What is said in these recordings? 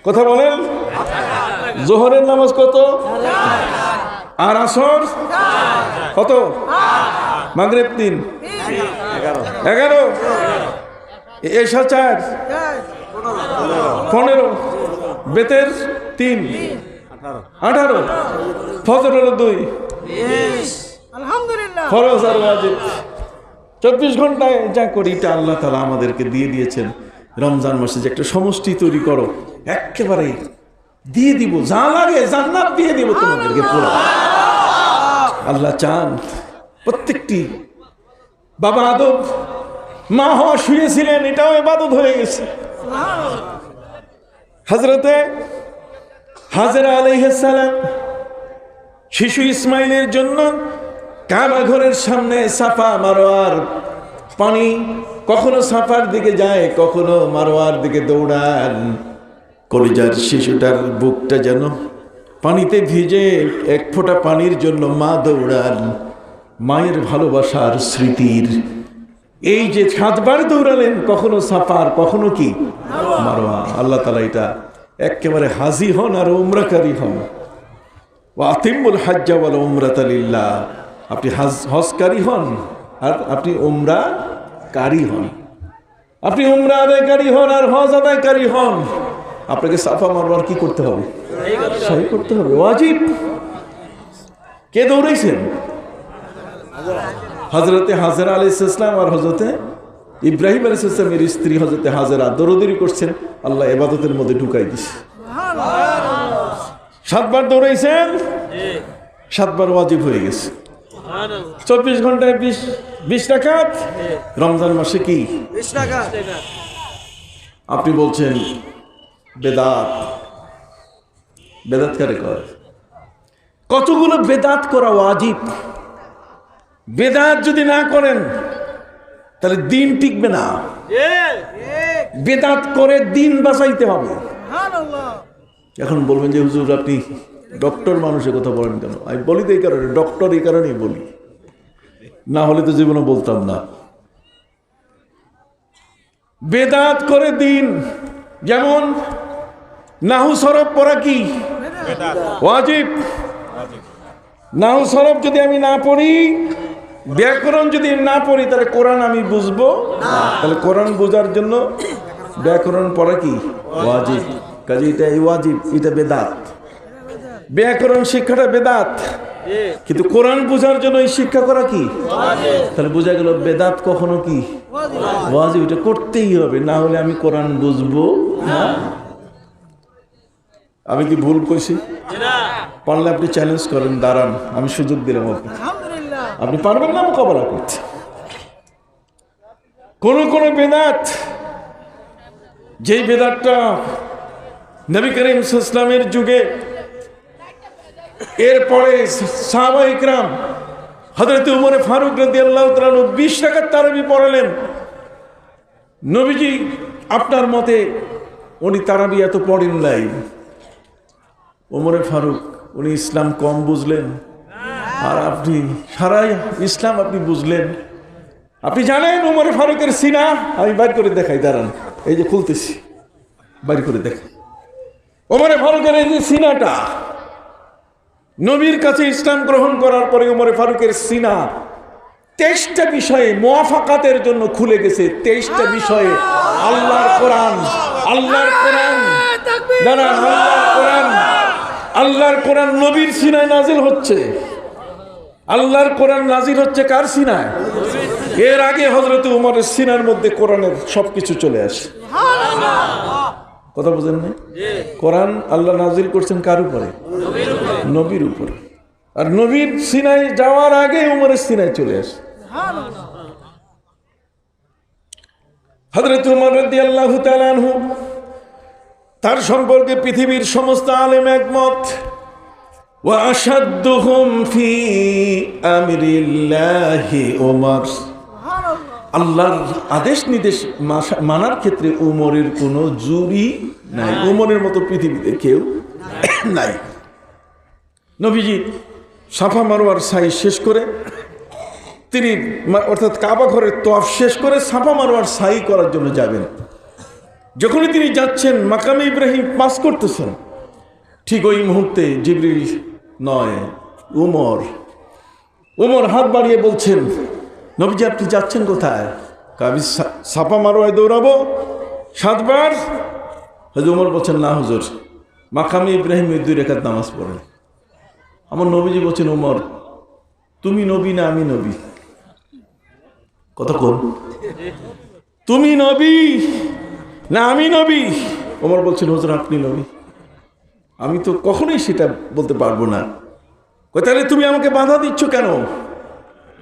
কথা বলেন। জোহরের নামাজ কত? আর আসর কত? মাগরিব 3, 11, এশা 4, 15, বেতের 3, 18, ফজর হলো 2, আলহামদুলিল্লাহ। ফরজ আর ওয়াজিব 24 ঘন্টায় যা করি এটা আল্লাহ তাআলা আমাদেরকে দিয়ে দিয়েছেন। রমজান মাসে যে একটা সমষ্টি তৈরি করো, একেবারে দিয়ে দিব, যা লাগে জান্নাত দিয়ে দিব তোমাদেরকে পুরো। আল্লাহ চান প্রত্যেকটি। বাবা আদম মা হওয়া শুয়েছিলেন, এটাও ইবাদত হয়ে গেছে। হযরতে হাজেরা আলাইহিস সালাম শিশু ইসমাইলের জন্য কাবা ঘরের সামনে সাফা মারওয়ার পানি কখনো সাফার দিকে যায়, কখনো মারওয়ার দিকে দৌড়ান। কলিজার শিশুটার বুকটা যেন পানিতে ভিজে, এক ফোঁটা পানির জন্য মা দৌড়ান। মায়ের ভালোবাসার স্মৃতির এই যে 7 বার দৌড়ালেন, কখনো সাফার কখনো কি মারওয়া। আল্লাহ তাআলা এটা একেবারে হাজি হন আর উমরাকারী হন। ওয়া আতিমুল হাজ্জা ওয়াল উমরাতা লিল্লাহ। আপনি হজকারী হন আর আপনি উমরাকারী হন। আপনি উমরা আদায়কারী হন আর হজ আদায়কারী হন। আপনাকে সাফা মারওয়ার কি করতে হবে? সহি করতে হবে, ওয়াজিব। কে দৌড়াইছেন? হযরতে হাজেরা আলাইহিস সালাম আর হযরতে ইব্রাহিম আলাইহিস সালামের স্ত্রী হযরতে হাজেরা দৌড়াদৌড়ি করছেন, আল্লাহ ইবাদতের মধ্যে ঢুকাই দিয়েছে। 7 বার দৌড়াইছেন, 7 বার ওয়াজিব হয়ে গেছে। 24 ঘন্টায় 20 রাকাত। রমজান মাসে কি 20 টাকা। আপনি বলছেন বেদাত। বেদাত কারে কয়? কতগুলো বেদাত করা ওয়াজিব। বেদাত যদি না করেন তাহলে দিন টিকবে না। বেদাত করে দিন বাঁচাইতে হবে। এখন বলবেন যে হুজুর আপনি ডক্টর মানুষের কথা বলেন কেন? আমি বলি তো এই কারণে, ডক্টর এই কারণেই বলি, না হলে তো জীবনে বলতাম না। বেদাত করে দিন, যেমন নাহু সরফ পড়া কি ওয়াজিব। নাহু সরফ যদি আমি না পড়ি, ব্যাকরণ যদি না পড়ি, তাহলে কোরআন আমি বুঝবো না। তাহলে কোরআন বোঝার জন্য ব্যাকরণ পড়া কি ওয়াজিব। কাজে এটা ওয়াজিব, এটা বেদাত। ব্যাকরণ শিক্ষাটা বেদাত, কিন্তু কোরআন বোঝার জন্য এই শিক্ষা করা কি ওয়াজিব। তাহলে বোঝা গেল বেদাত কখনো কি ওয়াজিব। এটা করতেই হবে, না হলে আমি কোরআন বুঝবো না। আমি কি ভুল কইছি? পারলে আপনি চ্যালেঞ্জ করেন, দাঁড়ান, আমি সুযোগ দিলাম আপনাকে। আপনি পারবেন না মোকাবেলা করতে? কোন বেদাত, যেই বেদাতটা নবী করিম সাল্লাল্লাহু আলাইহি ওয়াসাল্লামের যুগে, এরপরে সাহাবায়ে ইকরাম হযরত উমর ফারুক রাদিয়াল্লাহু তাআলা 20 রাকাত তারাবি পড়ালেন। নবীজি আপনার মতে উনি তারাবি এত পড়েন নাই। উমর ফারুক উনি ইসলাম কম বুঝলেন, আর আপনি সারা ইসলাম আপনি বুঝলেন। আপনি জানেন উমর ফারুকের সিনা, আমি বাইর করে দেখাই, দাঁড়ান, এই যে খুলতেছি, বাইর করে দেখাই। উমর ফারুকের এই যে সিনাটা, নবীর কাছে ইসলাম গ্রহণ করার পরে উমর ফারুকের সিনা 23টা বিষয়ে মুওয়াফাকাতের জন্য খুলে গেছে। 23টা বিষয়ে আল্লাহর কোরআন, আল্লাহর কোরআন, দাঁড়ান, আল্লাহর কোরআন, আল্লাহর কোরআন নবীর সিনায় নাজিল হচ্ছে। আল্লাহর কোরআন নাজিল হচ্ছে কার সিনায়? এর আগে হযরত উমরের সিনার মধ্যে কোরআনের সবকিছু চলে আসে। কথা বুঝেন না? কোরআন আল্লাহ নাজিল করছেন কার উপরে? নবীর উপরে। আর নবীর সিনায় যাওয়ার আগে উমরের সিনায় চলে আসে। হযরত উমর রাদিয়াল্লাহু তাআলা আনহু, তার সম্পর্কে পৃথিবীর সমস্ত আলেম একমত। ওয়া আশাদ্দুহুম ফি আমরিল্লাহি উমর। আল্লাহর আদেশ নির্দেশ মানার ক্ষেত্রে উমরের কোনো জুরি নাই। উমরের মতো পৃথিবীতে কেউ নাই। নবীজি সাফা মারওয়ার সাই শেষ করে তিনি অর্থাৎ কাবা ঘরের তওয়াফ শেষ করে সাফা মারওয়ার সাই করার জন্য যাবেন। যখনই তিনি যাচ্ছেন, মাকামে ইব্রাহিম পাস করতেছেন, ঠিক ওই মুহূর্তে জিবরিল নয়, উমর হাত বাড়িয়ে বলছেন, নবীজি আপনি যাচ্ছেন কোথায়? আমি সাফা মারোয়ায় দৌড়াবো 7 বার। হযরত উমর বলছেন, না হুজুর, মাকামে ইব্রাহিম 2 রাকাত নামাজ পড়েন। আমার নবীজি বলছেন, উমর তুমি নবী না আমি নবী? কথা কোন? তুমি নবী না আমি নবী? ওমর বলছেন, হুজুর আপনি নবী। আমি তো কখনোই সেটা বলতে পারবো না। তাহলে তুমি আমাকে বাধা দিচ্ছ কেন?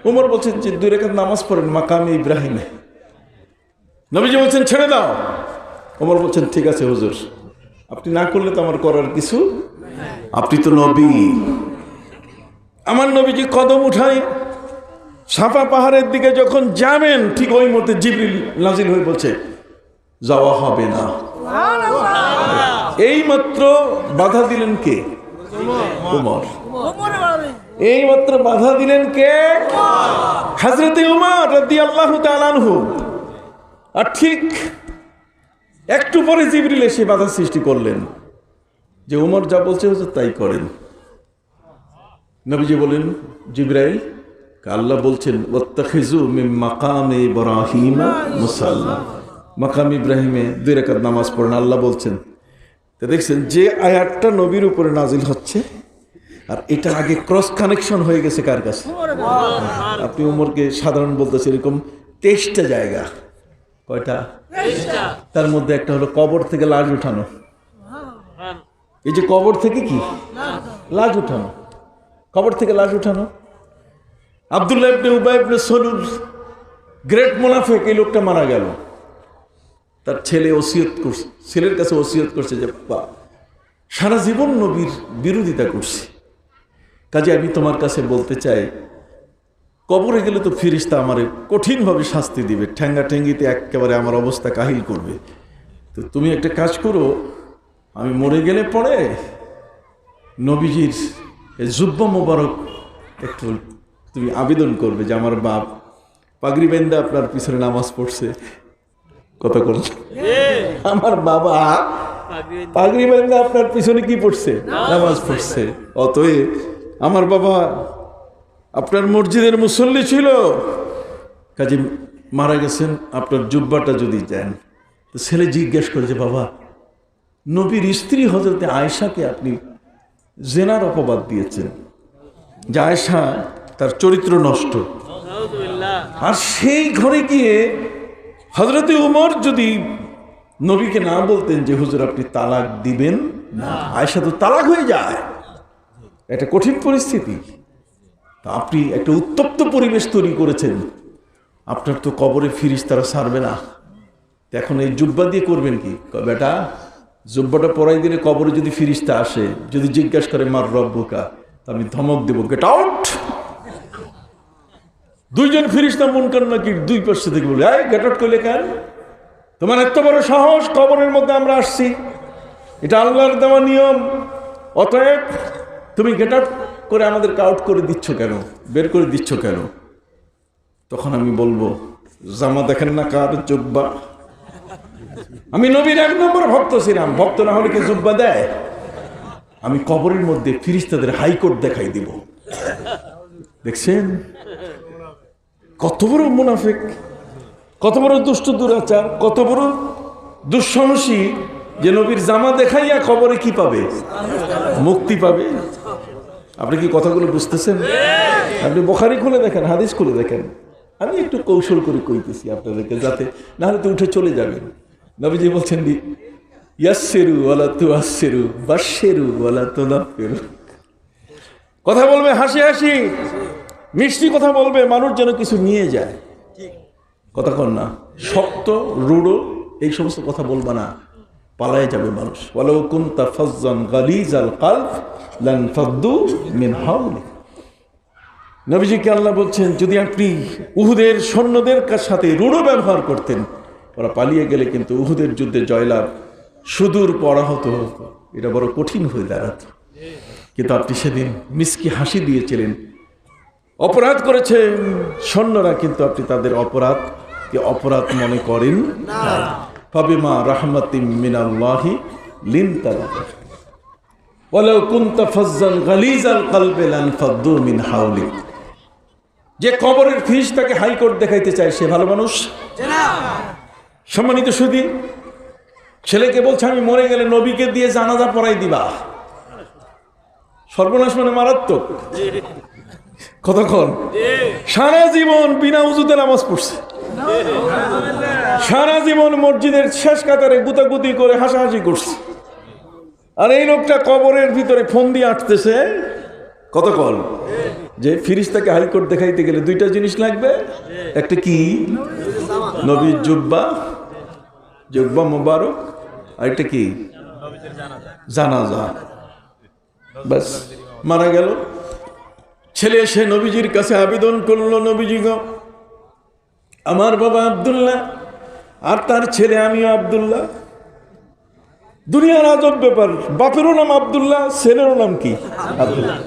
ওমর বলছেন যে 2 রাকাত নামাজ পড়েন মাকামে ইব্রাহিমে। নবীজি বলছেন ছেড়ে দাও। ওমর বলছেন ঠিক আছে হুজুর, আপনি না করলে তো আমার করার কিছু, আপনি তো নবী। আমার নবীজি কদম উঠায় সাফা পাহাড়ের দিকে যখন যাবেন, ঠিক ওই মুহূর্তে জিবরিল নাজিল হয়ে বলছে যাওয়া হবে না। এই মাত্র বাধা দিলেন কে? উমর। এই মাত্র বাধা দিলেন কে? হযরতে উমর রাদিয়াল্লাহু তাআলা আনহু। আর ঠিক একটু পরে জিবরিল এসে বাধা সৃষ্টি করলেন যে উমর যা বলছে হুজুর তাই করেন। নবীজি বলেন, জিবরাইল, আল্লাহ বলছেন ওয়াত্তাখিযু মিন মাকামে ইব্রাহিম মুসাল্লা, মাকাম ইব্রাহিমে 2 রাকাত নামাজ পড়েন, আল্লাহ বলছেন। তো দেখছেন যে আয়াতটা নবীর উপরে নাজিল হচ্ছে, আর এটা আগে ক্রস কানেকশন হয়ে গেছে কার কাছে? আপনি উমরকে সাধারণ বলতেছেন এরকম 23টা জায়গা। কয়টা? তার মধ্যে একটা হলো কবর থেকে লাশ উঠানো। এই যে কবর থেকে কি লাশ উঠানো, কবর থেকে লাশ উঠানো। আব্দুল্লাহ ইবনে উবাই ইবনে সলুল, গ্রেট মুনাফিক, এই লোকটা মারা গেল। তার ছেলে ওসিয়ত করছে, ছেলের কাছে ওসিয়ত করছে যে বাবা সারা জীবন নবীর বিরোধিতা করছি, কাজে আমি তোমার কাছে বলতে চাই, কবরে গেলে তো ফেরেশতা আমারে কঠিনভাবে শাস্তি দিবে, ঠ্যাঙ্গা ঠ্যাঙ্গিতে একেবারে আমার অবস্থা কাহিল করবে। তো তুমি একটা কাজ করো, আমি মরে গেলে পরে নবীজির জুব্বা মোবারক একটু তুমি আবেদন করবে যে আমার বাপ পাগড়ি বেঁধে আপনার পিছনে নামাজ পড়ছে। কথা বলছে, আমার বাবা পাগড়ি বেঁধে আপনার পিছনে কি পড়ছে? নামাজ পড়ছে। অতএব আমার বাবা আপনার মসজিদের মুসল্লি ছিল, কাজে মারা গেছেন, আপনার জুব্বাটা যদি দেন। তো ছেলে জিজ্ঞেস করেছে, বাবা নবীর স্ত্রী হযরতে আয়েশাকে আপনি জেনার অপবাদ দিয়েছেন, যে আয়েশা তার চরিত্র নষ্ট, আর সেই ঘরে গিয়ে হযরতে উমর যদি নবীকে না বলতেন যে হুজুর আপনি তালাক দিবেন না, আয়েশা তো তালাক হয়ে যায়, একটা কঠিন পরিস্থিতি। তা আপনি একটা উত্তপ্ত পরিবেশ তৈরি করেছেন, আপনার তো কবরে ফেরেশতারা ছাড়বে না, এখন এই জুব্বা দিয়ে করবেন কি? বেটা জুব্বাটা পরাই দিলে কবরে যদি ফেরেশতা আসে, যদি জিজ্ঞাসা করে মার রব্বুকা, আমি ধমক দেব, গেট আউট। 2 জন ফেরেশতা মুনকার নাকির 2 পাশে থেকে বলে, এই গেট আউট করলে কেন? তোমার এত বড় সাহস, কবরের মধ্যে আমরা আসছি, এটা আল্লাহর দেওয়া নিয়ম, অতএব তুমি গেট আউট করে আমাদেরকে আউট করে দিচ্ছ কেন, বের করে দিচ্ছ কেন? তখন আমি বলবো, জামা দেখেন না কার? জুব্বা। আমি নবীর 1 নম্বর ভক্ত ছিলাম, ভক্ত না হলে কি জুব্বা দেয়? আমি কবরের মধ্যে ফেরেশতাদের হাইকোর্ট দেখাই দিব। দেখছেন কত বড় মুনাফিক, কত বড় দুষ্ট দুরাচার, কত বড় দুঃসাহসী, যে নবীর জামা দেখাইয়া কবরে কি পাবে? মুক্তি পাবে। আপনি কি কথাগুলো বুঝতেছেন? আপনি বুখারী খুলে দেখেন, হাদিস খুলে দেখেন। আমি একটু কৌশল করে কইতেছি আপনাদেরকে, যাতে না হলে তো উঠে চলে যাবেন। নবীজি বলছেন ইয়াসসিরু ওয়ালা তুআসসিরু বাশশিরু ওয়ালা তুনাফিরু। কথা বলবে হাসি হাসি, মিষ্টি কথা বলবে, মানুষ যেন কিছু নিয়ে যায়। কথা কন না, শক্ত রূঢ় এই সমস্ত কথা বলবা না, পালায় যাবে মানুষ। ওয়ালাউ কুনতা ফাজ্জান গালিজাল কলব লান ফাদ্দু মিন হাওলিক। নবীজিকে আল্লাহ বলছেন, যদি আপনি উহুদের সৈন্যদের সাথে রূঢ় ব্যবহার করতেন, ওরা পালিয়ে গেলে কিন্তু উহুদের যুদ্ধে জয়লাভ সুদূর পরাহত হতো, এটা বড় কঠিন হয়ে দাঁড়াতো। কিন্তু আপনি সেদিন মিষ্টি হাসি দিয়েছিলেন। অপরাধ করেছে সৈন্যরা, কিন্তু আপনি তাদের অপরাধকে অপরাধ মনে করেন না। ফাবিমা রাহমাতিম মিনাল্লাহি লিনতা লাহুম ওয়ালাউ কুনতা ফাজ্জান গালিজাল কলবি লানফাদ্দু মিন হাওলিক। যে কবরের ফিরিস্তাকে হাইকোর্ট দেখাইতে চায় সে ভালো মানুষ? সম্মানিত সুধী, ছেলেকে বলছে আমি মরে গেলে নবীকে দিয়ে জানাজা পড়াই দিবা। সর্বনাশ মানে মারাত্মক। কতক্ষণ? সারা জীবন বিনা উজুতে নামাজ পড়ছে, সারা জীবন মসজিদের শেষ কাতারে গুতাগুতি করে হাসাহাসি করছে, আর এই লোকটা কবরের ভিতরে ফোন দিয়ে আটতেছে। কতক্ষণ? যে ফিরিস্তাকে হাইকোর্ট দেখাইতে গেলে দুইটা জিনিস লাগবে, একটা কি? নবীর জুব্বা, জুব্বা মুবারক, আর একটা কি? জানাজা। বাস, মারা গেল। ছেলে এসে নবীজির কাছে আবেদন করলো, নবীজি গো, আমার বাবা আব্দুল্লাহ আর তার ছেলে আমিও আব্দুল্লাহ। দুনিয়ার আজব ব্যাপার, বাপেরও নাম আব্দুল্লাহ, ছেলেরও নাম কি? আব্দুল্লাহ।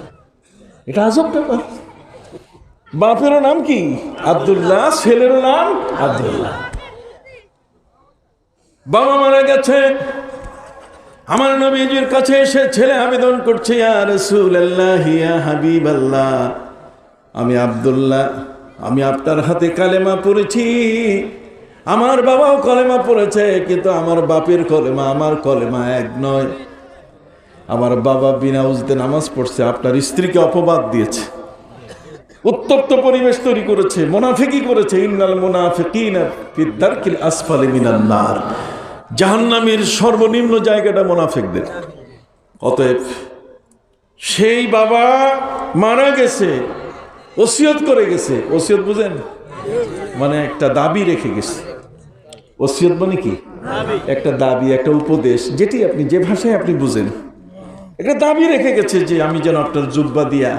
এটা আজব ব্যাপার, বাপেরও নাম কি? আব্দুল্লাহ, ছেলেরও নাম আব্দুল্লাহ। বাবা মারা গেছে, আমার নবীজির কাছে এসে ছেলে আবেদন করছে, ইয়া রাসূলুল্লাহ, ইয়া হাবিবাল্লাহ, আমি আব্দুল্লাহ, আমি আপনার হাতে কালেমা পড়েছি। আমার বাবাও কলেমা পড়েছে, কিন্তু আমার বাপের কলেমা আমার কলেমা এক নয়। আমার বাবা বিনা উজুতে নামাজ পড়ছে, আপনার স্ত্রীকে অপবাদ দিয়েছে, উত্তপ্ত পরিবেশ তৈরি করেছে, মুনাফিকি করেছে। ইন্নাল মুনাফিকিনা ফি দারকিল আসফালি মিনান নার, জাহান্নামের সর্বনিম্ন জায়গাটা মুনাফিকদের। অতএব সেই বাবা মারা গেছে, ওসিয়ত করে গেছে। ওসিয়ত বুঝেন? মানে একটা দাবি রেখে গেছে। ওসিয়ত মানে কি? একটা দাবি, একটা উপদেশ, যেটি আপনি যে ভাষায় আপনি বুঝেন। একটা দাবি রেখে গেছে যে আমি যেন আপনার জুব্বা দিয়া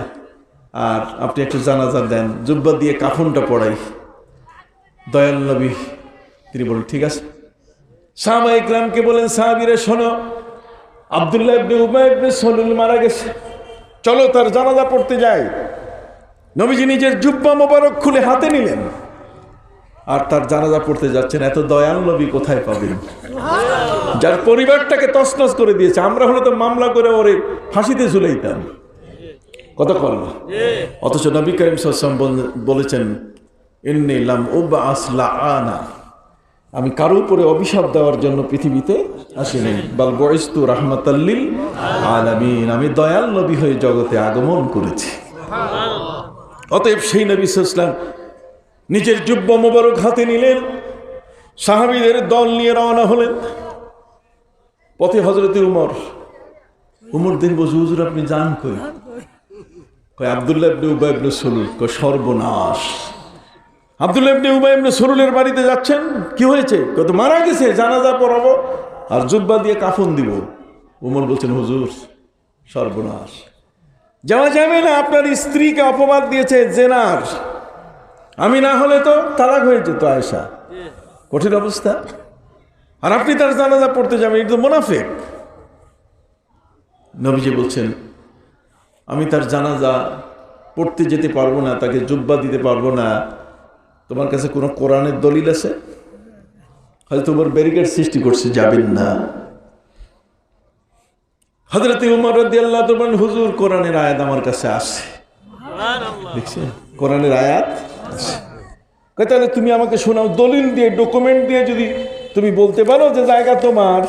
আর আপনি একটু জানাজা দেন, জুব্বা দিয়ে কাফনটা পড়াই। দয়াল নবী তিনি বলেন ঠিক আছে। সাহাবা ইকরামকে বলেন, সাহাবীরা শোনো, আব্দুল্লাহ ইবনে উবাই ইবনে সালুল মারা গেছে, চলো তার জানাজা পড়তে যাই। নবীজি নিজের জুব্বা মোবারক খুলে হাতে নিলেন আর তার জানাজা পড়তে যাচ্ছেন। এত দয়াল নবী কোথায় পাবেন, যার পরিবারটাকে তছনছ করে দিয়েছে? আমরা হলে তো মামলা করে ওরে ফাঁসিতে ঝুলাইতাম। কতক্ষণ? অথচ নবী করিম সাল্লাল্লাহু আলাইহি ওয়াসাল্লাম বলেছেন, ইন্নী লাম উবআস লাআনা, আমি কারো উপরে অভিশাপ দেওয়ার জন্য পৃথিবীতে আসিনি, বাল বুইসতু রাহমাতাল লিল আলামিন, আমি দয়াল নবী হয়ে জগতে আগমন করেছি। অতএব সেই নবী সাল্লাল্লাহু আলাইহি ওয়াসাল্লাম নিজের জুব্বা মোবারক হাতে নিলেন, সাহাবীদের দল নিয়ে রওনা হলেন। পথে হযরত উমর দিন বসে, হুজুর আপনি যান কই? কয় আব্দুল্লাহ ইবনে উবাই ইবনে সালুল। কয় সর্বনাশ, আব্দুল্লাহ ইবনে উবাই ইবনে সালুলের বাড়িতে যাচ্ছেন? কি হয়েছে? কত মারা গেছে, জানাজা পড়াবো আর জুব্বা দিয়ে কাফন দিব। উমর বলছেন, হুজুর সর্বনাশ, যাওয়া যাবে না, আপনার স্ত্রীকে অপবাদ দিয়েছে জেনার, আমি না হলে তো তালাক হয়ে যেত আয়েশা, কঠিন অবস্থা, আর আপনি তার জানাজা পড়তে যাবেন, এটা তো মুনাফিক। নবীজি বলছেন, আমি তার জানাজা পড়তে যেতে পারবো না, তাকে জুব্বা দিতে পারবো না। তোমার কাছে কোনো কোরআনের দলিল আছে? হয়তো তোমার ব্যারিকেড সৃষ্টি করছে, যাবেন না। হযরত উমর রাদিয়াল্লাহু তাআলা বলেন, হুজুর কোরআনের আয়াত আমার কাছে আছে। দেখছেন, কোরআনের আয়াত আছে। কয় তাহলে তুমি আমাকে শোনাও, দলিল দিয়ে, ডকুমেন্ট দিয়ে যদি তুমি বলতে পারো যে জায়গা তোমার,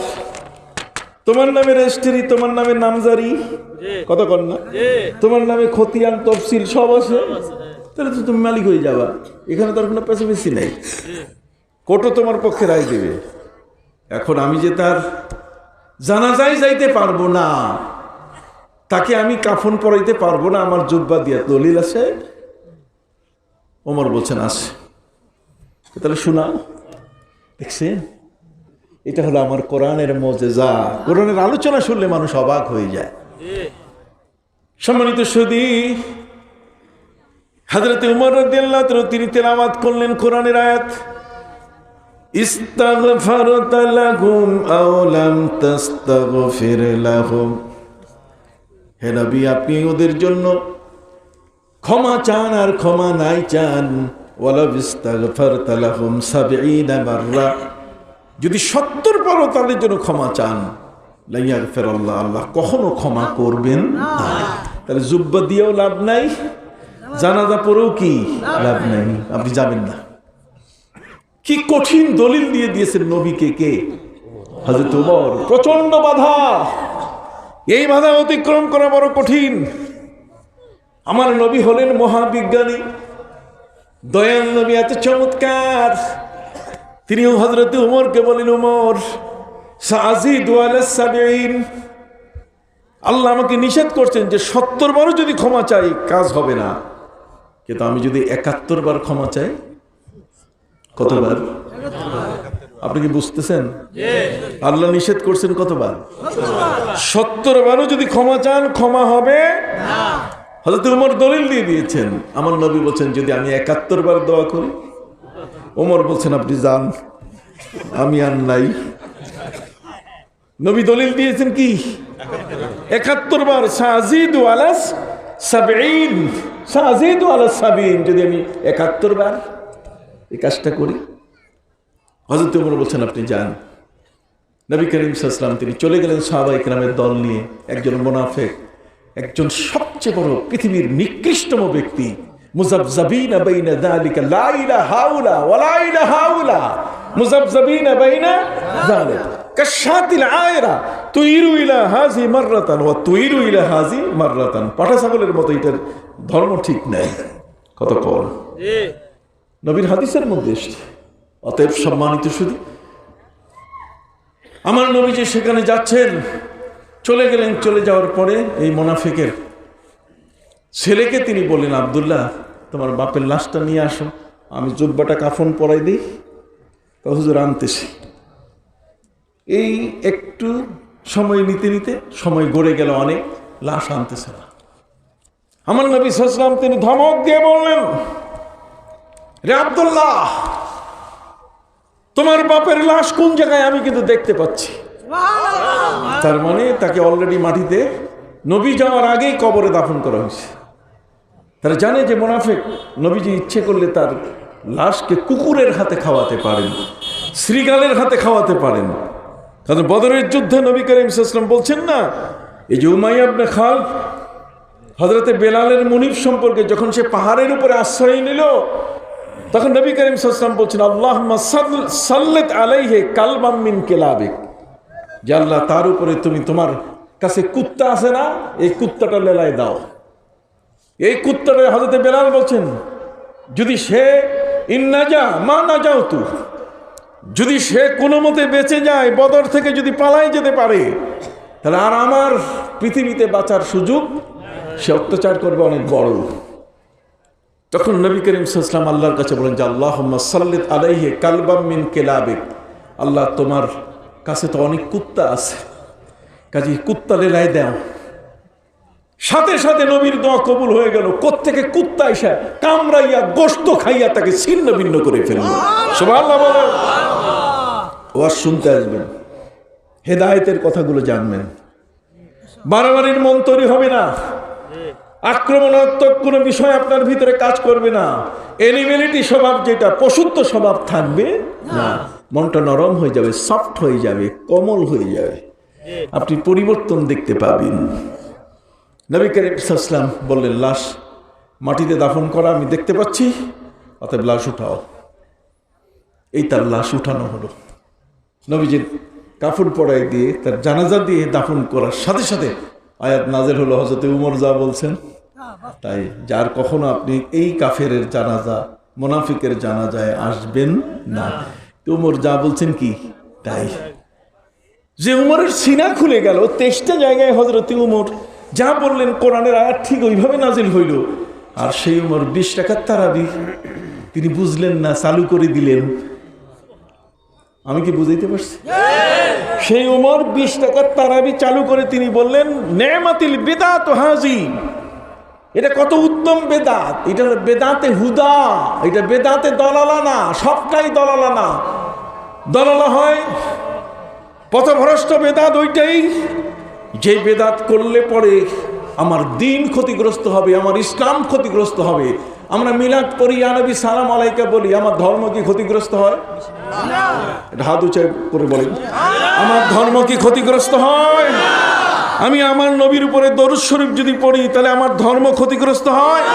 তোমার নামে রেজিস্ট্রি, তোমার নামে নামজারি, কত কর না, তোমার নামে খতিয়ান তফসিল সব আছে, তাহলে তো তুমি মালিক হয়ে যাবা। এখানে তার কোনো পেছাপেছি নেই, কোর্টও তোমার পক্ষে রায় দেবে। এখন আমি যে তার জানাজায় যাইতে পারবো না, তাকে আমি কাফন পরাইতে পারবো না, আমার জুব্বা দিয়া দলিল আছে? ওমর বলছেন আছে। তাহলে শোনা। দেখছেন, এটা হলো আমার কোরআনের মুজিজা। কোরআনের আলোচনা শুনলে মানুষ অবাক হয়ে যায়। সম্মানিত সুধী, হযরত উমর রাদিয়াল্লাহু তাআলা তিনি তেলাওয়াত করলেন কোরআনের আয়াত, ইস্তাগফারতা লাহুম আও লাম তাস্তাগফির লাহুম, হে নবী আপনি ওদের জন্য ক্ষমা চান আর ক্ষমা নাই চান, ওয়ালা ইস্তাগফারতা লাহুম ৭০ মাররা, যদি 70 পরও তাদের জন্য ক্ষমা চান, লাইয়াগফিরাল্লাহ, আল্লাহ কখনো ক্ষমা করবেন না। তাহলে জুব্বা দিয়েও লাভ নাই, জানাজা পড়েও কি লাভ নাই, আপনি যাবেন না। কি কঠিন দলিল দিয়ে দিয়েছেন নবীকে, কে? হযরত ওমর। প্রচন্ড বাধা, এই বাধা অতিক্রম করা বড় কঠিন। আমার নবী হলেন মহাবিজ্ঞানী, দয়াল নবী, এত চমৎকার। তিনিও হযরত ওমরকে বলেন, ওমর সাযিদু আলা 70, আল্লাহ আমাকে নিষেধ করছেন যে 70 বারও যদি ক্ষমা চাই কাজ হবে না, কিন্তু আমি যদি 71 বার ক্ষমা চাই, কতবার? আপনি কি বুঝতেছেন? আল্লাহ নিষেধ করছেন কতবার? 70 বারও যদি ক্ষমা চান ক্ষমা হবে না। হযরত ওমর দলিল দিয়ে দিয়েছেন। আমার নবী বলছেন যদি আমি 71 বার দোয়া করি, ওমর বলছেন আপনি যান, আমি আর নাই। নবী দলিল দিয়েছেন কি? 71 বার। সাযিদু আলা 70, সাযিদু আলা 70, যদি আমি 71 বার এই কাজটা করি। হযরত ওমর বলছেন আপনি যান। নবী করিম সাল্লাল্লাহু আলাইহি ওয়াসাল্লাম তিনি চলে গেলেন সাহাবায়ে কেরামের দল নিয়ে। একজন মুনাফিক, একজন সবচেয়ে বড় পৃথিবীর নিকৃষ্টতম ব্যক্তি, মুযাবযাবিনা বাইনা যালিকা, লা ইলাহা ইল্লা ওয়া লা ইলাহা ইল্লা, মুযাবযাবিনা বাইনা যালিকা কাশাতিল আয়রা তুইরু ইলা হাযি মাররাতান ওয়া তুইরু ইলা হাযি মাররাতান। পাঠা ছাগলের মতো, এটার ধর্ম ঠিক নাই। কত কর নবীর হাদিসের মধ্যে এসেছে। অতএব সম্মানিত শুধু আমার নবী যে সেখানে যাচ্ছেন, চলে গেলেন। চলে যাওয়ার পরে এই মুনাফিকের ছেলেকে তিনি বললেন, আব্দুল্লাহ তোমার বাপের লাশটা নিয়ে আসো, আমি জুব্বাটা কাফন পরাই দিই। হুজুর আনতেছি। এই একটু সময় নিতে নিতে সময় গড়ে গেল অনেক, লাশ আনতেছে না। আমার নবী সাল্লাল্লাহু আলাইহি ওয়াসাল্লাম তিনি ধমক দিয়ে বললেন, রে আব্দুল্লাহ, তোমার বাপের লাশ কোন জায়গায়? আমি কিন্তু দেখতে পাচ্ছি। তার মানে তাকে অলরেডি মাটিতে নবী যাওয়ার আগেই কবরে দাফন করা হয়েছে। তারা জানে যে মুনাফিক নবীজি ইচ্ছে করলে তার লাশকে কুকুরের হাতে খাওয়াতে পারেন, শ্রীগালের হাতে খাওয়াতে পারেন। কারণ বদরের যুদ্ধে নবী করিম সাল্লাল্লাহু আলাইহি ওয়াসাল্লাম বলছেন না, এই যে উমাইয়া ইবনে খালদ হযরতে বেলালের মুনিব সম্পর্কে যখন সে পাহাড়ের উপরে আশ্রয় নিল, তখন নবী করিম সাল্লাল্লাহু আলাইহি ওয়াসাল্লাম বলছেন, আল্লাহুম্মা সাল্লিত আলাইহি কালবাম মিন কিলাবিক, যে আল্লাহ তার উপরে তুমি তোমার কাছে কুত্তা আছে না, এই কুত্তাটা লেলায় দাও। এই কুত্তাটা হযরতে বেলাল বলছেন, যদি সে ইন্নাজা মা না যাও তু, যদি সে কোনো মতে বেঁচে যায়, বদর থেকে যদি পালাই যেতে পারে, তাহলে আর আমার পৃথিবীতে বাঁচার সুযোগ, সে অত্যাচার করবে অনেক বড়। তখন নবী করিম সাল্লাল্লাহু আলাইহি ওয়াসাল্লাম আল্লাহর কাছে বলেন যে আল্লাহুম্মা সাল্লিত আলাইহি কালবাম মিন কিলাবিক, আল্লাহ তোমার কাছে তো অনেক কুত্তা আছে, কাজেই কুত্তা লেলায় দাও। সাথে সাথে নবীর দোয়া কবুল হয়ে গেল। কোত্থেকে কুত্তা এসে কামড়াইয়া গোশত খাইয়া তাকে ছিন্ন ভিন্ন করে ফেলল। সুবহানাল্লাহ বলেন। ওয়াজ শুনতে আসবেন, হেদায়েতের কথাগুলো জানবেন, বাড়াবাড়ির মন তৈরি হবে না, আক্রমণাত্মক কোনো বিষয় আপনার ভিতরে কাজ করবে না, এনিমেলিটি স্বভাব যেটা পশুত্ব স্বভাব থাকবে না, মনটা নরম হয়ে যাবে, সফট হয়ে যাবে, কোমল হয়ে যাবে, আপনি পরিবর্তন দেখতে পাবেন। নবী করিম সাল্লাল্লাহু আলাইহি ওয়াসাল্লাম বললেন, লাশ মাটিতে দাফন করা আমি দেখতে পাচ্ছি, অতএব লাশ উঠাও। এই তার লাশ উঠানো হলো। নবীজির কাফন পরাই দিয়ে তার জানাজা দিয়ে দাফন করার সাথে সাথে আয়াত নাযিল হলো, হযরত উমর যা বলছেন তাই, যার কখনো আপনি এই কাফেরের জানাজা, মুনাফিকের জানাজায় আসবেন না। উমর যা বলছেন কি তাই। যে উমরের সিনা খুলে গেল, 23টা জায়গায় হযরত উমর যা বললেন কোরআনের আয়াত ঠিক ওইভাবে নাজিল হইল। আর সেই উমর 20 রাকাত তারাবি তিনি বুঝলেন না, চালু করে দিলেন। আমি কি বুঝাইতে পারছি? সেই উমর 20 রাকাত তারাবি চালু করে তিনি বললেন, নেমাতিল বিদআতু হাযি, এটা কত উত্তম বেদাত, এটা বেদাতে হুদা, এটা বেদাতে দলালা না, সবটাই দলালা না। দলালা হয় পথভ্রষ্ট বেদাত ওইটাই, যে বেদাত করলে পরে আমার দিন ক্ষতিগ্রস্ত হবে, আমার ইসলাম ক্ষতিগ্রস্ত হবে। আমরা মিলাদ পড়ি, ইয়া নবী সালাম আলাইকা বলি, আমার ধর্ম কি ক্ষতিগ্রস্ত হয়? এটা হাত উঁচু করে বলেন, আমার ধর্ম কি ক্ষতিগ্রস্ত হয়? আমি আমার নবীর উপরে দরুদ শরীফ যদি পড়ি তাহলে আমার ধর্ম ক্ষতিগ্রস্ত হয়?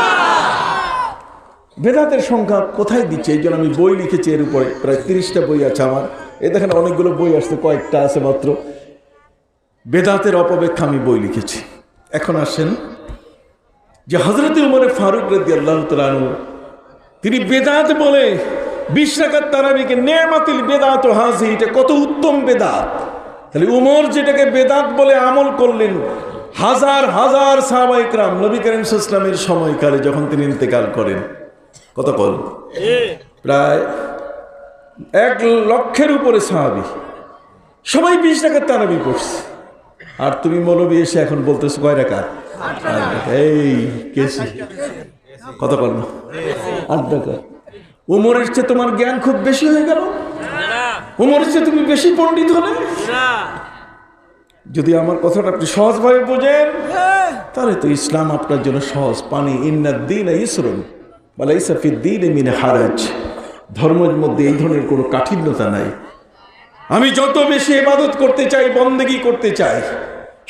বেদাতের সংখ্যা কোথায় দিচ্ছে? এই জন্য আমি বই লিখেছি এর উপরে, প্রায় 30টা বই আছে আমার। এই দেখেন অনেকগুলো বই আসছে, কয়েকটা আছে মাত্র। বেদাতের অপব্যাখ্যা আমি বই লিখেছি। এখন আসেন যে হযরত উমর ফারুক রাদিয়াল্লাহু তাআলা আনহু তিনি বেদাত বলে 20 রাকাত তারাবিকে নেমাতিল বেদাত হাজি, এটা কত উত্তম বেদাত। তাহলে উমর যেটাকে বেদাত বলে আমল করলেন, হাজার হাজার সাহাবায়ে কেরাম নবী করিম সাল্লাল্লাহু আলাইহি ওয়াসাল্লামের সময়কালে যখন তিনি ইন্তেকাল করেন, কত কল প্রায় 1 লক্ষের উপরে সাহাবী, সবাই 20 রাকাত তারাবি পড়ছে। আর তুমি মৌলবী এসে এখন বলতেছো কয় রাকাত? এই কেসি কত কল না 8 রাকাত। উমরের চেয়ে তোমার জ্ঞান খুব বেশি হয়ে গেল? উমরের চেয়ে তুমি বেশি পণ্ডিত হলে? যদি আমার কথাটা আপনি সহজভাবে বোঝেন তাহলে তো ইসলাম আপনার জন্য সহজ পানি। ইন্নাদ-দীনা ইসরুন ওয়া লাইসা ফিদ-দীনি মিন হারাজ। ধর্মের মধ্যে এই ধরনের কোনো কাঠিন্যতা নাই। আমি যত বেশি ইবাদত করতে চাই, বন্দেগী করতে চাই,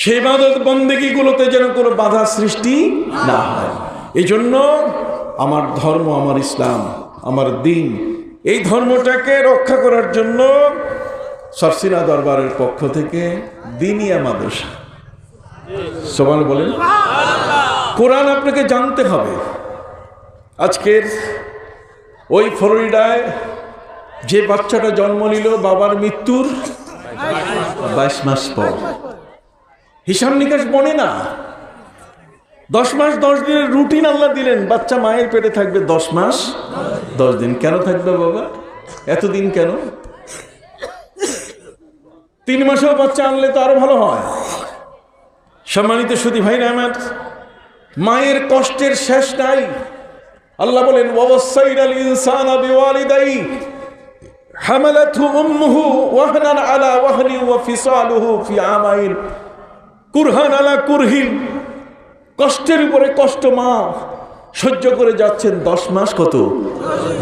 সেই ইবাদত বন্দেগীগুলোতে যেন কোনো বাধা সৃষ্টি না হয়। এই জন্য আমার ধর্ম, আমার ইসলাম, আমার দিন, এই ধর্মটাকে রক্ষা করার জন্য সরসিনা দরবারের পক্ষ থেকে দিনিয়া মাদ্রাসা, সবাই বলেন, কোরআন আপনাকে জানতে হবে। আজকের ওই ফ্লোরিডায় যে বাচ্চাটা জন্ম নিল বাবার মৃত্যুর 22 মাস পর, হিসাব নিকাশ বনে না, 10 মাস 10 দিনের রুটিন আল্লাহ দিলেন, বাচ্চা মায়ের পেটে থাকবে 10 মাস 10 দিন। কেন থাকবে বাবা এতদিন? কেন 3 মাসেও বাচ্চা আনলে তো আরো ভালো হয়। সম্মানিত সুধী ভাইরা আমার, মায়ের কষ্টের শেষ নাই। আল্লাহ বলেন ওয়াসাইনাল ইনসানা বিওয়ালিদাইহি হামালাতহু উম্মুহু ওয়াহনান আলা ওয়াহনি ওয়া ফিসালুহু ফি আমাইন কুরহান আলা কুরহিন। কষ্টের উপরে কষ্ট মা সহ্য করে যাচ্ছেন 10 মাস, কত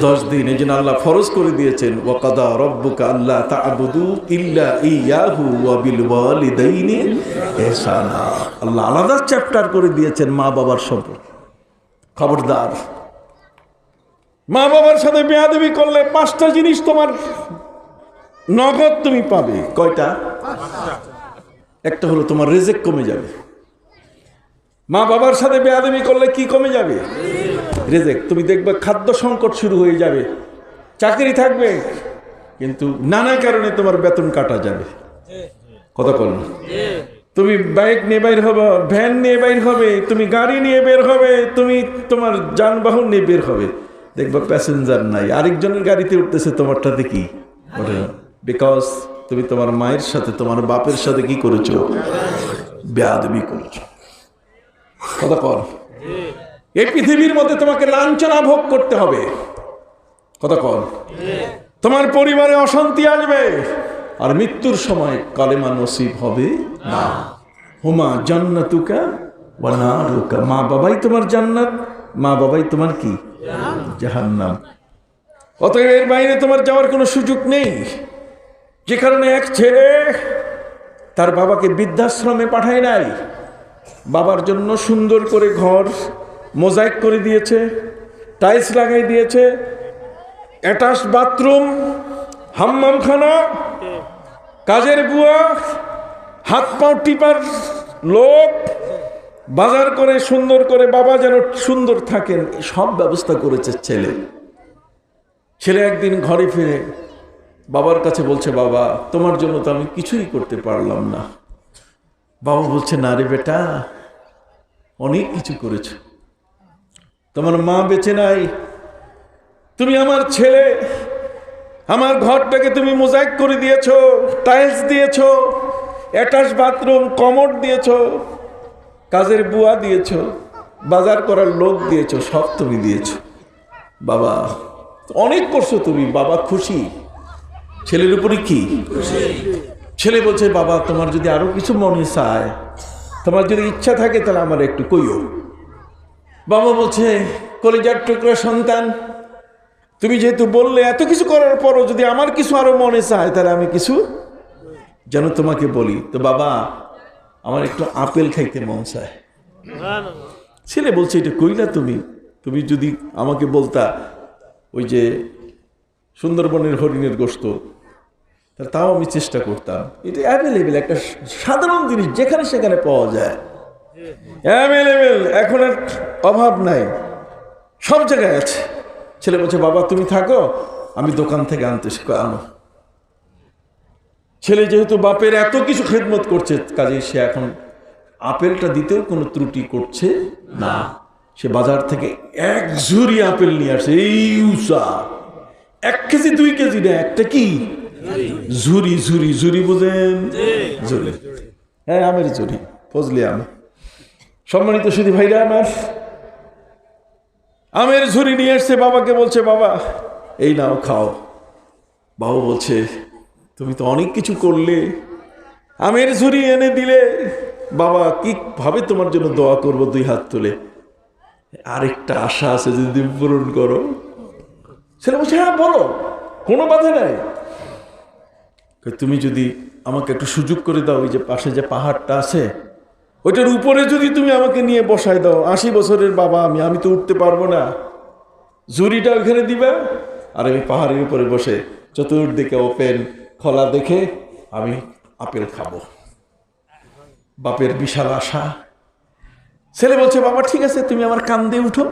10 দিন। এই জন্য আল্লাহ ফরজ করে দিয়েছেন ওয়া কাদা রাব্বুকা আল্লা তা'বুদু ইল্লা ইয়াহু ওয়া বিল ওয়ালিদাইনি ইহসানা। আল্লাহ আলাদা চ্যাপ্টার করে দিয়েছেন মা বাবার সম্পর্কে। খবরদার, মা বাবার সাথে বেয়াদবি করলে 5টা জিনিস তোমার নগদ তুমি পাবে। কয়টা? একটা হলো তোমার রিজিক কমে যাবে। মা বাবার সাথে বেয়াদবি করলে কি কমে যাবে? রিজিক। তুমি দেখবে খাদ্য সংকট শুরু হয়ে যাবে। চাকরি থাকবে কিন্তু নানা কারণে তোমার বেতন কাটা যাবে। কথা বল না। তুমি বাইক নিয়ে বের হবে, ভ্যান নিয়ে বের হবে, তুমি গাড়ি নিয়ে বের হবে, তুমি তোমার যানবাহন নিয়ে বের হবে, দেখবা প্যাসেঞ্জার নাই, আরেকজনের গাড়িতে উঠতেছে, তোমারটাতে কি ওঠে? বিকজ তুমি তোমার মায়ের সাথে, তোমার বাপের সাথে কি করেছো? বেয়াদবি করেছো। কথা কর। এই পৃথিবীর মধ্যে তোমাকে লাঞ্ছনা ভোগ করতে হবে। কথা কর। তোমার পরিবারে অশান্তি আসবে, আর মৃত্যুর সময় কালেমা নসিব হবে না। হুমা জান্নাতুকা ওয়া নারুকা। মা বাবাই তোমার জান্নাত, মা বাবাই তোমার কি? জাহান্নাম। অতএব এর বাইরে তোমার যাওয়ার কোনো সুযোগ নেই। যে কারণে এক ছেলে তার বাবাকে বৃদ্ধাশ্রমে পাঠায় নাই, বাবার জন্য সুন্দর করে ঘর মোজাইক করে দিয়েছে, টাইলস লাগাই দিয়েছে, অ্যাটাচ বাথরুম, হাম্মামখানা, কাজের বুয়া, হাত পাও টিপার লোক, বাজার করে সুন্দর করে বাবা যেন সুন্দর থাকেন, সব ব্যবস্থা করেছে ছেলে। ছেলে একদিন ঘরে ফিরে বাবার কাছে বলছে, বাবা তোমার জন্য তো আমি কিছুই করতে পারলাম না। বাবা বলছে, না রে বেটা, অনেক কিছু করেছ, তোমার মা বেঁচে নাই, তুমি আমার ছেলে, আমার ঘরটাকে তুমি মোজাইক করে দিয়েছ, টাইলস দিয়েছ, অ্যাটাচ বাথরুম, কমোড দিয়েছ, কাজের বুয়া দিয়েছ, বাজার করার লোক দিয়েছ, সব তুমি দিয়েছ। বাবা অনেক করছো তুমি। বাবা খুশি। ছেলের উপরে কি? ছেলে বলছে, বাবা তোমার যদি আরো কিছু মনে চায় তোমার যদি ইচ্ছা থাকে তাহলে আমার একটু কইও। বাবা বলছে, কলিজার টুকরা সন্তান, তুমি যেহেতু বললে, এত কিছু করার পরও যদি আমার কিছু আরো মনে চায় তাহলে আমি কিছু যেন তোমাকে বলি। তো বাবা, আমার একটু আপেল খাইতে মন চায়। ছেলে বলছে, এটা কইলা তুমি? তুমি যদি আমাকে বলতা ওই যে সুন্দরবনের হরিণের গোশত, তাও আমি চেষ্টা করতাম। এটা অ্যাভেলেবেল একটা সাধারণ জিনিস, যেখানে সেখানে পাওয়া যায়, অ্যাভেলেবেল, এখন আর অভাব নাই, সব জায়গায় আছে। ছেলে বলছে, বাবা তুমি থাকো, আমি দোকান থেকে আনতে আনো। ছেলে যেহেতু বাপের এত কিছু খেদমত করছে, কাজে সে এখন আপেলটা দিতেও কোনো ত্রুটি করছে না। সে বাজার থেকে 1 ঝুড়ি আপেল নিয়ে আসে, এই উষা 1 কেজি 2 কেজি না, একটা কি ঝুড়ি। ঝুড়ি ঝুড়ি বুঝেন? ঝুড়ি, হ্যাঁ, আমের ঝুড়ি, ফজলি আম। সম্মানিত সুধী ভাইরা আমার, আমের ঝুড়ি নিয়ে এসছে, বাবাকে বলছে, বাবা এই নাও খাও। বাবা বলছে, তুমি তো অনেক কিছু করলে, আমের ঝুড়ি এনে দিলে, বাবা কি ভাবে তোমার জন্য দোয়া করব 2 হাত তুলে। আরেকটা আশা আছে, যদি পূরণ করো। ছেলে বলছে, হ্যাঁ বলো, কোনো বাধা নাই। তুমি যদি আমাকে একটু সুযোগ করে দাও, ওই যে পাশে যে পাহাড়টা আছে, ওইটার উপরে যদি তুমি আমাকে নিয়ে বসায় দাও, 80 বছরের বাবা আমি তো উঠতে পারবো না, ঝুড়িটা ওইখানে দিবা, আর আমি পাহাড়ের উপরে বসে চতুর্দিকে ওপেন খোলা দেখে আমি আপেল খাবো। বাপের বিশাল আশা। ছেলে বলছে, বাবা ঠিক আছে, তুমি আমার কাঁধে উঠো।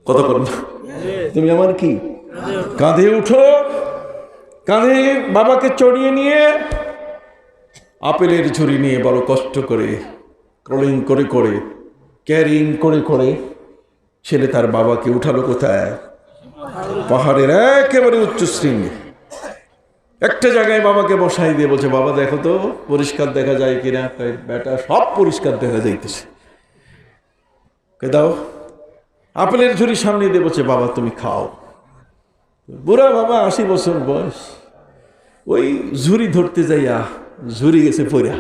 কত করুন, তুমি আমার কি কাঁধে উঠো। কাঁধে বাবাকে চড়িয়ে নিয়ে আপেলের ঝুড়ি নিয়ে বড় কষ্ট করে, ক্রলিং করে করে, ক্যারিং করে করে ছেলে তার বাবাকে উঠালো কোথায়? পাহাড়ের একেবারে উচ্চ শৃঙ্গে একটা জায়গায় বাবাকে বসাই দিয়ে বলছে, বাবা দেখো তো পরিষ্কার দেখা যায় কিনা। বেটা, সব পরিষ্কার দেখা যাইতেছে। দাও আপেলের ঝুড়ি সামনে দিয়ে বলছে, বাবা তুমি খাও। বুড়া বাবা, 80 বছর বয়স, ওই ঝুড়ি ধরতে যাইয়া ঝুড়ি গেছে পড়া,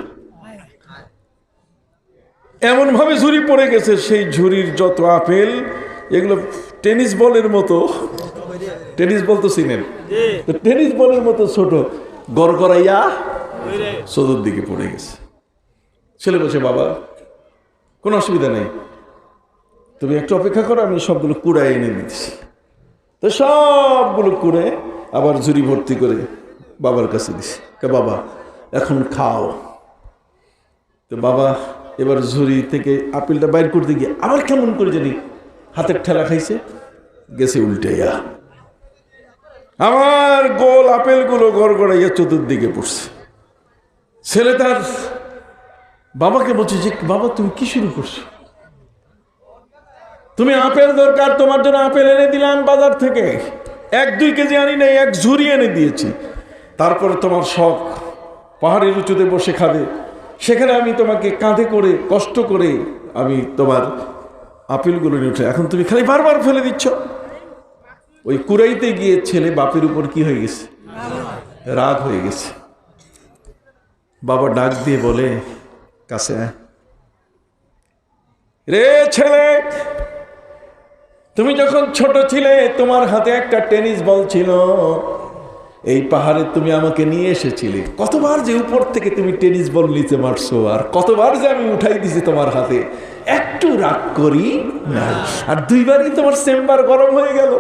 এমন ভাবে ঝুড়ি পড়ে গেছে, সেই ঝুড়ির যত আপেল, এগুলো টেনিস বলের মতো, টেনিস বল তো চিনেন, টেনিস বলের মতো ছোট, গড়গড়াইয়া চতুর্দিকে পড়ে গেছে। ছেলে বলছে, বাবা কোনো অসুবিধা নেই, তুমি একটু অপেক্ষা করো, আমি সবগুলো কুড়ায় এনে দিচ্ছি। তো সবগুলো কুড়ে আবার ঝুড়ি ভর্তি করে বাবার কাছে দিছি। বাবা এখন খাও। তো বাবা এবার ঝুড়ি থেকে আপেলটা বাইর করতে গিয়ে আবার কেমন করে জানি হাতের ঠেলা খাইছে, গেছে উল্টাইয়া, আমার গোল আপেলগুলো গড়গড়াইয়া চতুর্দিকে পড়ছে। ছেলে তার বাবাকে বলছে যে, বাবা তুমি কি শুরু করছো? তুমি আপেল দরকার, তোমার জন্য আপেল এনে দিলাম বাজার থেকে, 1-2 কেজি আনি নাই, 1 ঝুড়ি এনে দিয়েছি। তারপরে তোমার শখ পাহাড়ের উঁচুতে বসে খাবে, সেখানে আমি তোমাকে কাঁধে করে কষ্ট করে আমি তোমার আপেলগুলো নিয়ে উঠে, এখন তুমি খালি বারবার ফেলে দিচ্ছ। ওই কুড়াইতে গিয়ে ছেলে বাপের উপর কি হয়ে গেছে? রাগ হয়ে গেছে। বাবা ডাক দিয়ে বলে, কাছে রে ছেলে, তুমি যখন ছোট ছিলে তোমার হাতে একটা টেনিস বল ছিল, এই পাহাড়ে তুমি আমাকে নিয়ে এসেছিলে, কতবার যে উপর থেকে তুমি টেনিস বল নিচে মারছো, আর কতবার যে আমি উঠাই দিছি তোমার হাতে, একটু রাগ করি না, আর 2বারই তোমার চেম্বার গরম হয়ে গেল।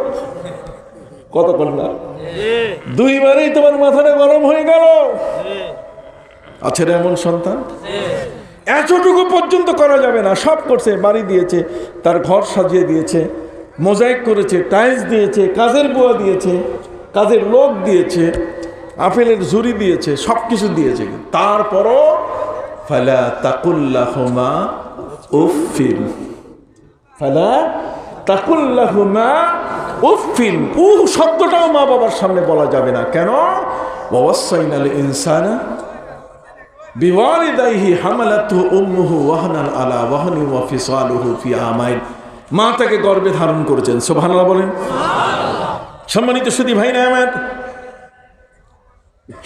কত করলাম, 2বারই তোমার মাথাটা গরম হয়ে গেল। আছে রে এমন সন্তান? এতটুকু পর্যন্ত করা যাবে না, সব করছে, বাড়ি দিয়েছে, তার ঘর সাজিয়ে দিয়েছে, মোজাইক করেছে, টাইলস দিয়েছে, কাজের বুয়া দিয়েছে, কাজের লোক দিয়েছে, আপেলের ঝুড়ি দিয়েছে, সব কিছু দিয়েছে। তারপরও ফালা তাকুল্লাহুমা উফিন, ফালা তাকুল্লাহুমা উফিন, শব্দটাও মা বাবার সামনে বলা যাবে না। কেন? ওয়াসাইনাল ইনসানা বিওয়ালিদাইহি হামালাতহু উম্মুহু ওয়াহনান আলা ওয়াহনি ওয়া ফিসালুহু ফি আমাইন, মা তাকে গর্ভে ধারণ করেছেন। সুবহানাল্লাহ বলেন। সম্মানিত সুধী ভাইরা আমার,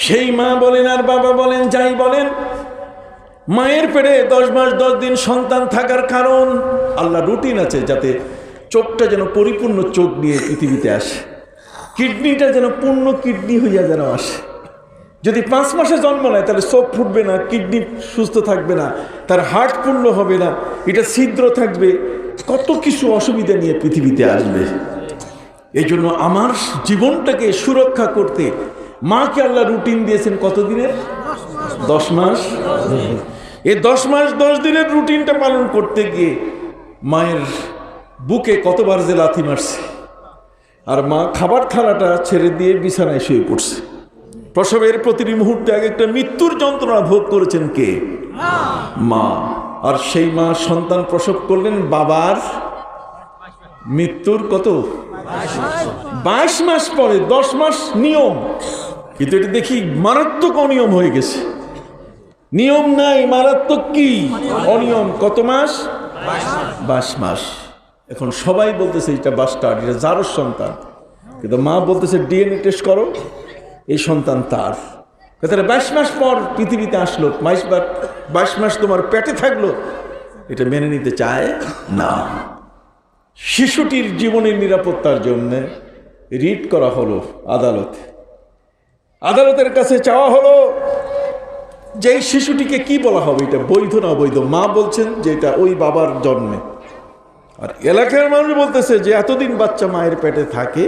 সেই মা বলেন আর বাবা বলেন, যাই বলেন, মায়ের পেটে 10 মাস 10 দিন সন্তান থাকার কারণ আল্লাহ রুটিন আছে, যাতে চোখটা যেন পরিপূর্ণ চোখ নিয়ে পৃথিবীতে আসে, কিডনিটা যেন পূর্ণ কিডনি হইয়া যেন আসে। যদি 5 মাসে জন্ম নেয় তাহলে চোখ ফুটবে না, কিডনি সুস্থ থাকবে না, তার হার্ট পূর্ণ হবে না, এটা ছিদ্র থাকবে, কত কিছু অসুবিধা নিয়ে পৃথিবীতে আসবে। এই জন্য আমার জীবনটাকে সুরক্ষা করতে মাকে আল্লাহ রুটিন দিয়েছেন কতদিনের? 10 মাস। এই 10 মাস 10 দিনের রুটিনটা পালন করতে গিয়ে মায়ের বুকে কতবার যে লাথি মারছে, আর মা খাবার থালাটা ছেড়ে দিয়ে বিছানায় শুয়ে পড়ছে। প্রসবের প্রতিটি মুহূর্তে আগে একটা মৃত্যুর যন্ত্রণা ভোগ করেছেন কে? মা। আর সেই মা সন্তান প্রসব করলেন বাবার মৃত্যুর কত 22 মাস পরে। 10 মাস নিয়ম, কিন্তু এটা দেখি মারাত্মক অনিয়ম হয়ে গেছে। নিয়ম নাই, মারাত্মক কি অনিয়ম। কত মাস? 22 মাস। এখন সবাই বলতেছে এটা বাস্টার্ড, এটা যারোর সন্তান, কিন্তু মা বলতেছে ডিএনএ টেস্ট করো, এই সন্তান তার। তাহলে 22 মাস পর পৃথিবীতে আসলো, 22 মাস তোমার পেটে থাকলো, এটা মেনে নিতে চায় না। শিশুটির জীবনের নিরাপত্তার জন্য রিট করা হলো আদালতে। আদালতের কাছে চাওয়া হলো যে এই শিশুটিকে কি বলা হবে, এটা বৈধ না অবৈধ। মা বলছেন যে এটা ওই বাবার জন্মে, আর এলাকার মানুষ বলতেছে যে এতদিন বাচ্চা মায়ের পেটে থাকে,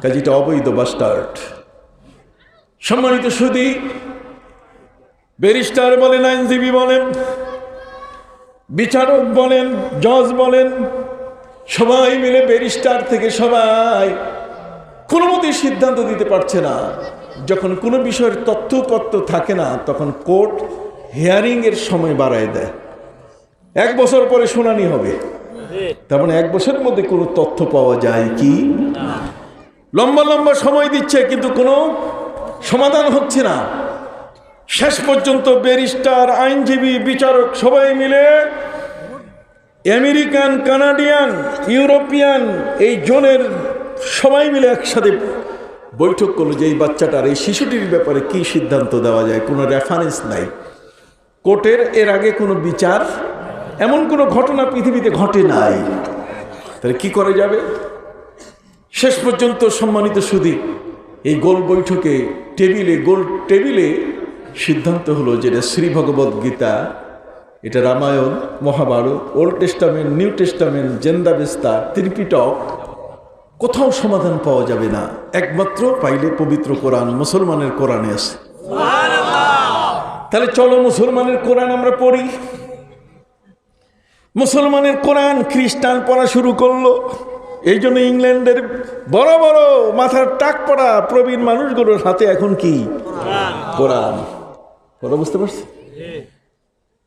কাজে এটা অবৈধ, বাস্টার্ড। সম্মানিত সুধী, ব্যারিস্টার বলেন, আইনজীবী বলেন, বিচারক বলেন, জজ বলেন, সবাই মিলে ব্যারিস্টার থেকে সবাই কোনো মতেই সিদ্ধান্ত দিতে পারছে না। যখন কোনো বিষয়ের তথ্যপত্র থাকে না, তখন কোর্ট হিয়ারিং এর সময় বাড়ায় দেয়। 1 বছর পরে শুনানি হবে, তার মানে 1 বছরের মধ্যে কোনো তথ্য পাওয়া যায় কি? লম্বা লম্বা সময় দিচ্ছে, কিন্তু কোনো সমাধান হচ্ছে না। শেষ পর্যন্ত ব্যারিস্টার, আইনজীবী, বিচারক সবাই মিলে আমেরিকান, কানাডিয়ান, ইউরোপিয়ান এই জোনের সবাই মিলে একসাথে বৈঠক করলো যে এই বাচ্চাটার, এই শিশুটির ব্যাপারে কি সিদ্ধান্ত দেওয়া যায়। কোনো রেফারেন্স নাই কোর্টের, এর আগে কোনো বিচার, এমন কোনো ঘটনা পৃথিবীতে ঘটে নাই। তাহলে কি করে যাবে? শেষ পর্যন্ত সম্মানিত সুধী, এই গোল বৈঠকে গোল টেবিলে সিদ্ধান্ত হলো যেটা শ্রী ভগবদ গীতা, এটা Ramayana, Mahabharata, Old Testament, New Testament, Zend Avesta, Tripitaka, কোথাও সমাধান পাওয়া যাবে না। একমাত্র পাইলে পবিত্র কোরআন, মুসলমানের কোরআনে আছে। তাহলে চলো মুসলমানের কোরআন আমরা পড়ি। মুসলমানের কোরআন খ্রিস্টান পড়া শুরু করলো। এই জন্য ইংল্যান্ডের বড় বড় মাথার টাক পড়া প্রবীণ মানুষগুলোর হাতে এখন কি? কোরআন। কথা বুঝতে পারছি?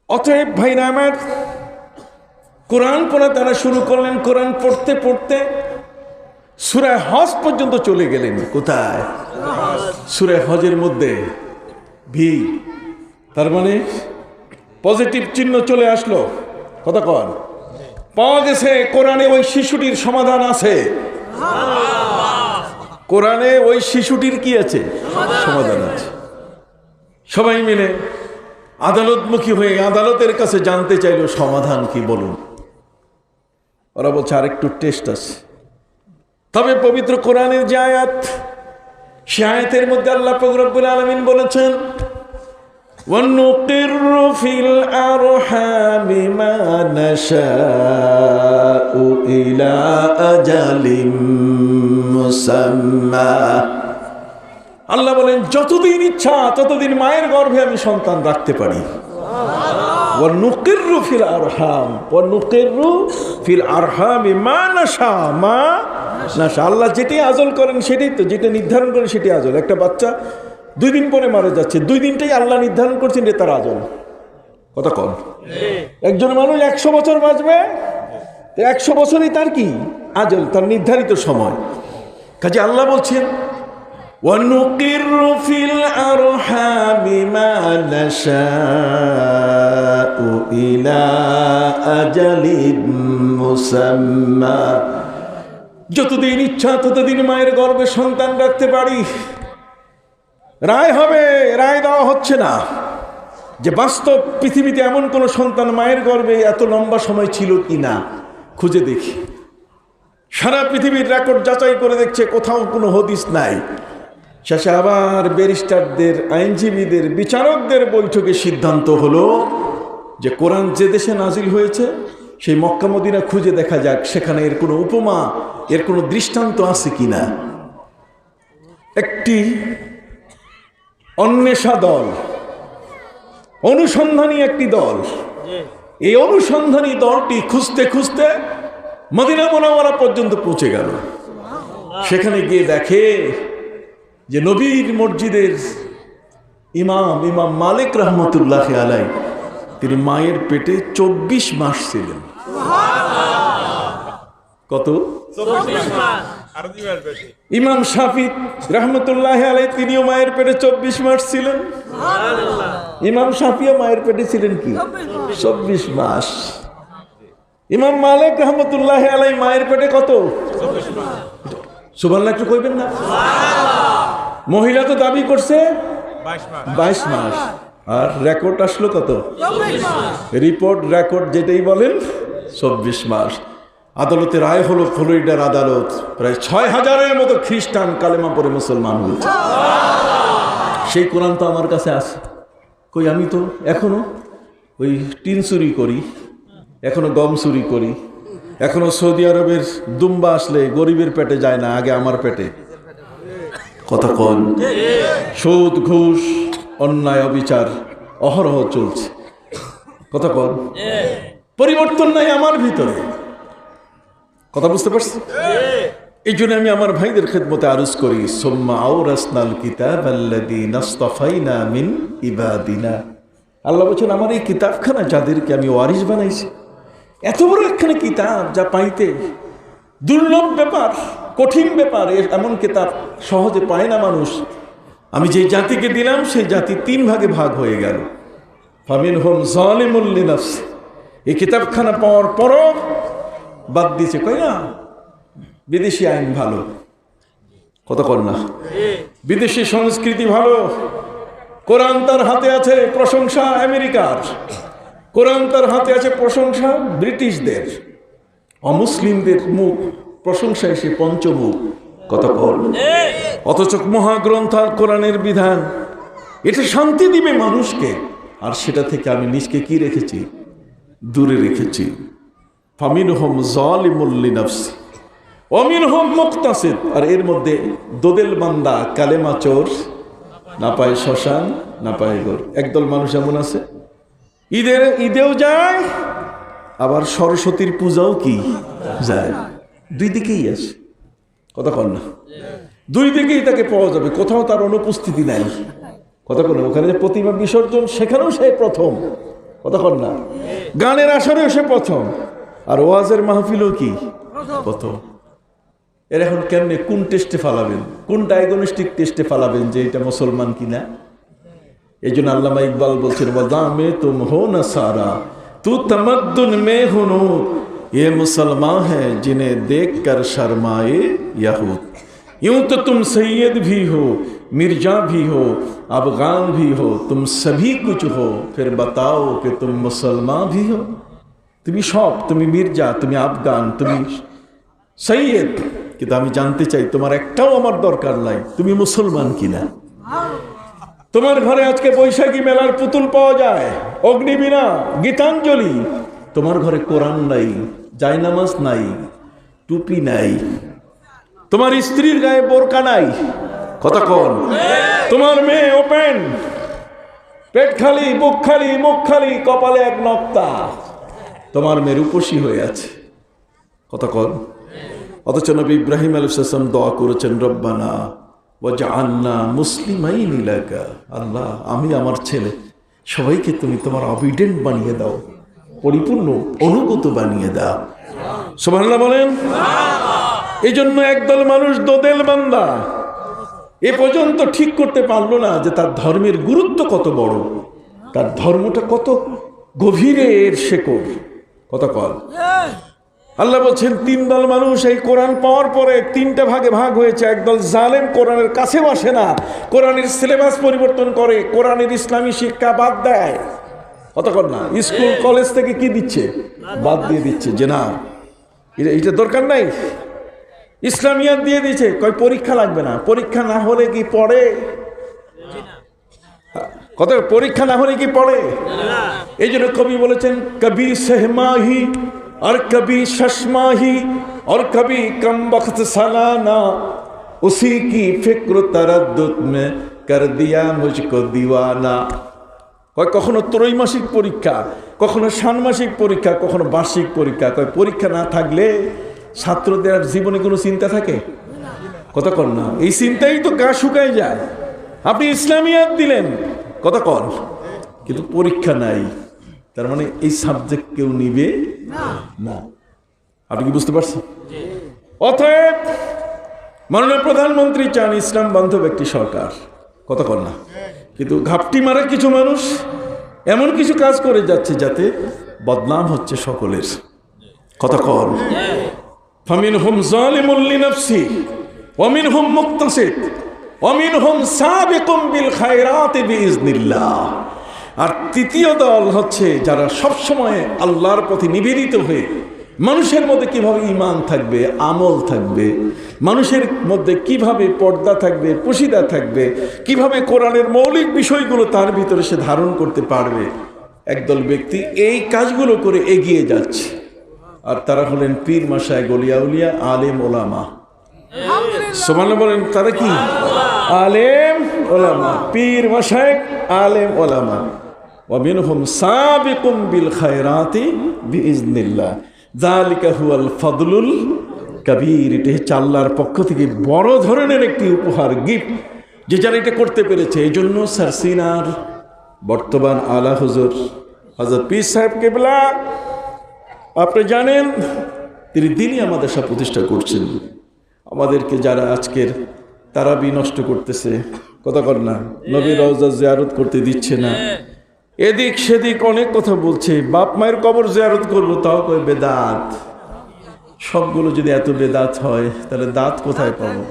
অতএব ভাইরা আমার, কোরআন পড়া তারা শুরু করলেন। কোরআন পড়তে পড়তে সূরা হজ পর্যন্ত চলে গেলেন। কোথায়? সূরা হজের মধ্যে ভি, তার মানে পজিটিভ চিহ্ন চলে আসলো। কথা কন, পাওয়া গেছে কোরআনে ওই শিশুটির সমাধান আছে। কোরআনে ওই শিশুটির কি আছে? সমাধান আছে। সবাই মিলে আদালতমুখী হয়ে আদালতের কাছে জানতে চাইলো সমাধান কি, বলুন। ওরা বলছে আরেকটু টেস্ট আছে। তবে পবিত্র কোরআনের যে আয়াত, সে আয়াতের মধ্যে আল্লাহ পাক রব্বুল আলামিন বলেছেন, وَنُقِرُّ فِي الْأَرْحَامِ مَا نَشَاءُ إِلَى أَجَلٍ مُّسَمًّى। আল্লাহ বলেন যতদিন ইচ্ছা ততদিন মায়ের গর্ভে আমি সন্তান রাখতে পারি। وَنُقِرُّ فِي الْأَرْحَامِ وَنُقِرُّ فِي الْأَرْحَامِ مَا نَشَاءُ মা নাশা। আল্লাহ যেটি আজল করেন সেটাই তো, যেটা নির্ধারণ করেন সেটি আজল। একটা বাচ্চা 2 দিন পরে মারা যাচ্ছে, 2 দিনটাই আল্লাহ নির্ধারণ করছেন যে তার আজল। কথা কন, একজন মানুষ 100 বছর বাঁচবে, 100 বছরই তার কি? আজল, তার নির্ধারিত সময়। কাজে আল্লাহ বলছেন وَنُقِرُّ فِي الْأَرْحَامِ مَا نَشَاءُ إِلَى أَجَلٍ مُّسَمًّى। যতদিন ইচ্ছা ততদিন মায়ের গর্ভে সন্তান রাখতে পারি। রায় হবে, রায় দেওয়া হচ্ছে না। যে বাস্তব পৃথিবীতে এমন কোন সন্তান মায়ের গর্ভে এত লম্বা সময় ছিল কি না খুঁজে দেখি। সারা পৃথিবীর রেকর্ড যাচাই করে দেখছে, কোথাও কোনো হদিস নাই। শেষে আবার ব্যারিস্টারদের, আইনজীবীদের, বিচারকদের বৈঠকে সিদ্ধান্ত হলো যে কোরআন যে দেশে নাজিল হয়েছে সেই মক্কা মদিনা খুঁজে দেখা যাক সেখানে এর কোনো উপমা, এর কোনো দৃষ্টান্ত আছে কিনা। একটি অন্বেষা দল, অনুসন্ধানী একটি দল, এই অনুসন্ধানী দলটি খুঁজতে খুঁজতে মদিনা মুনাওয়ারা পর্যন্ত পৌঁছে গেল। সেখানে গিয়ে দেখে যে নবীর মসজিদের ইমাম মালিক রহমতুল্লাহ আলাই তিনি মায়ের পেটে 24 মাস ছিলেন। কত? 24 মাস। ইমাম শাফি রহমতুল্লাহ আলাই তিনিও মায়ের পেটে 24 মাস ছিলেন। ইমাম শাফিও মায়ের পেটে ছিলেন কি 24 মাস। ইমাম মালিক রহমতুল্লাহ আলাই মায়ের পেটে কত? সুবহানাল্লাহ একটু কইবেন না? মহিলা তো দাবি করছে 22 মাস, আর রেকর্ড আসলো কত? রিপোর্ট রেকর্ড যেটাই বলেন 24 মাস। আদালতে রায় হলো, ফ্লোরিডার আদালত, প্রায় 6000-এর মতো খ্রিস্টান কালেমা পড়ে মুসলমান হয়েছে। সেই কোরআন তো আমার কাছে আছে। কই আমি তো এখনো ওই টিন চুরি করি, এখনো গম চুরি করি, এখনো সৌদি আরবের দুম্বা আসলে গরিবের পেটে যায় না, আগে আমার পেটে। কথা কন। সুদ, ঘুষ, অন্যায়, অবিচার অহরহ চলছে। কথা কন। পরিবর্তন নাই আমার ভিতরে। কথা বুঝতে পারছি? এই জন্য আমি আমার ভাইদের খেদমতে আরজ করি, সুম্মা আওরাসনাল কিতাবাল্লাযীনা ইসতাফাইনা মিন ইবাদিনা। আল্লাহ বলেন আমার এই কিতাবখানা যাদেরকে আমি ওয়ারিস বানাইছি, এত বড় একখানা কিতাব যা পাইতে দুর্লভ ব্যাপার, কঠিন ব্যাপার, এমন কিতাব সহজে পায় না মানুষ। আমি যে জাতিকে দিলাম সেই জাতি 3 ভাগে ভাগ হয়ে গেল। ফামিনহুম যালিমুল লিনাফসি। এই কিতাবখানা পাওয়ার পরও বাদ দিয়েছে, কই না বিদেশি আইন ভালো। কথা কর না। বিদেশি সংস্কৃতি ভালো। কোরআন তার হাতে আছে, প্রশংসা আমেরিকার। কোরআন তার হাতে আছে, প্রশংসা ব্রিটিশদের। অমুসলিমদের মুখ প্রশংসায় সে পঞ্চমুখ। কথা বল। অথচ মহাগ্রন্থ কোরআনের বিধান এটা শান্তি দিবে মানুষকে, আর সেটা থেকে আমি নিজকে কি রেখেছি? দূরে রেখেছি। ফামিনহুম যালিমুল লিনাফসি ওয়া মিনহুম মুকতাসিদ। আর এর মধ্যে দোদেল বান্দা, কালেমা চোর, না পায় শ্মশান, না পায় ঘর। একদল মানুষ এমন আছে ঈদেও যায়, আবার সরস্বতীর পূজাও কি যায়। দুই দিকেই আছে। কথা কন না। দুই দিকেই তাকে পাওয়া যাবে, কোথাও তার অনুপস্থিতি নাই। কথা কন। ওখানে যে প্রতিমা বিসর্জন সেখানেও সে প্রথম। কথা কন না। গানের আসরেও সে প্রথম, আর ওয়াজের মাহফিলও কি প্রথম। এর এখন কেমনে কোন টেস্টে ফালাবেন, কোন ডায়াগনস্টিক টেস্টে ফালাবেন যে এটা মুসলমান কিনা? এই জন্য আল্লামা ইকবাল বলছেন, ওয়াদামে তুম হো না সারা তু তমদ্দুন মে হুনুদ, ये मुसलमान है जिन्हें देख कर शर्माए यहूद। यूं तो तुम सैयद भी हो, मिर्जा भी हो, अफगान भी हो, तुम सभी कुछ हो, फिर बताओ कि तुम मुसलमान भी हो। তুমি সব, তুমি মির্জা, তুমি আফগান, তুমি সৈয়দ, কিন্তু আমি জানতে চাই তোমার একটাও আমার দরকার নাই, তুমি মুসলমান কিনা। তোমার ঘরে আজকে বৈশাখী মেলার পুতুল পাওয়া যায়, অগ্নিবীণা, গীতাঞ্জলি। তোমার ঘরে কোরআন নাই, জায়নামাজ নাই, টুপি নাই। তোমার স্ত্রীর গায়ে বোরকা নাই। কথা কন। তোমার মেয়ে ওপেন, পেট খালি, বুক খালি, মুখ খালি, কপালে এক নক্তা। তোমার মেয়ে রূপসী হয়ে আছে। কথা কন। অথচ নবী ইব্রাহিম আলাইহিস সালাম দোয়া করেছেন, রব্বানা ওয়াজআলনা মুসলিমাইন লাকা। আল্লাহ, আমি আমার ছেলে সবাইকে তুমি তোমার অবিডেন্ট বানিয়ে দাও, পরিপূর্ণ অনুগত বানিয়ে দাও। সুবহানাল্লাহ বলেন। এই জন্য একদল মানুষ দোদেল বান্দা এ পর্যন্ত ঠিক করতে পারলো না যে তার ধর্মের গুরুত্ব কত বড়, তার ধর্মটা কত গভীরে এর শেকড়। কথা কল। আল্লাহ বলছেন তিন দল মানুষ এই কোরআন পাওয়ার পরে তিনটা ভাগে ভাগ হয়েছে। একদল জালেম, কোরআনের কাছে বসে না, কোরআনের সিলেবাস পরিবর্তন করে, কোরআনের ইসলামী শিক্ষা বাদ দেয়। কতক্ষণ না স্কুল কলেজ থেকে কি দিচ্ছে, বাদ দিয়ে দিচ্ছে, যে না এটা দরকার নাই, ইসলামিয়াত দিয়ে দিচ্ছে, কয় পরীক্ষা লাগবে না। পরীক্ষা না হলে কি পড়ে? কত পরীক্ষা না হলে কি পড়ে? এই জন্য কবি বলেছেন কবি সেহমাহি और कभी शशमाही और कभी कम वक्त सालाना उसी की फिक्र तरद्दुद में कर दिया मुझको दीवाना। কখনো ত্রৈমাসিক পরীক্ষা, কখনো ষান্মাসিক পরীক্ষা, কখনো বার্ষিক পরীক্ষা। পরীক্ষা না থাকলে ছাত্রদের জীবনে কোনো চিন্তা থাকে? কতক্ষণ না এই চিন্তাই তো গা শুকায় যায়। আপনি ইসলামিয়াত দিলেন কতক্ষণ, কিন্তু পরীক্ষা নাই, তার মানে এই সাবজেক্ট কেউ নিবে না। আপনি কি বুঝতে পারছেন? অতএব মাননীয় প্রধানমন্ত্রী চান ইসলাম বান্ধব একটি সরকার, কতক্ষণ না, কিন্তু ঘাপটি মারা কিছু মানুষ এমন কিছু কাজ করে যাচ্ছে যাতে বদনাম হচ্ছে সকলের। কতক্ষণ ফামিনহুম যালিমুন লিনাফসি ওয়া মিনহুম মুকতাসিদ ওয়া মিনহুম সাবিকুম বিল খায়রাতি বিইজনিল্লাহ। আর তৃতীয় দল হচ্ছে যারা সবসময় আল্লাহর প্রতি নিবেদিত হয়ে মানুষের মধ্যে কিভাবে ঈমান থাকবে, আমল থাকবে, মানুষের মধ্যে কিভাবে পর্দা থাকবে, পুশিদা থাকবে, কিভাবে কোরআনের মৌলিক বিষয়গুলো তার ভিতরে সে ধারণ করতে পারবে, একদল ব্যক্তি এই কাজগুলো করে এগিয়ে যাচ্ছে। আর তারা হলেন পীর মাশায়েখ, গলিয়া উলিয়া, আলেম ওলামা। সুবহানাল্লাহ বলেন, তারা কি? আলেম ওলামা, পীর মাশায়েখ, আলেম ওলামা। ওয়া মিনহুম সাবিকুম বিল খায়রাতি বিইজনিল্লাহ যালিকা হুয়াল ফাদলুল কাবীর। এটা হচ্ছে আল্লাহর পক্ষ থেকে বড় ধরনের একটি উপহার, গিফট, যে যারা এটা করতে পেরেছে। এই জন্য সারসিনার বর্তমান আলা হুজুর হযরত পীর সাহেব কেবলা, আপনি জানেন তিনি দিনই আমাদের সব প্রতিষ্ঠা করছেন। আমাদেরকে যারা আজকের তারাবি নষ্ট করতেছে, কথা কর না, নবী রওজা জিয়ারত করতে দিচ্ছে না, এদিক সেদিক অনেক কথা বলছে, বাপ মায়ের কবর জিয়ারত করবো তাও কয় বেদাত। সবগুলো যদি এত বেদাত হয় তাহলে দাঁত কোথায় পাবো?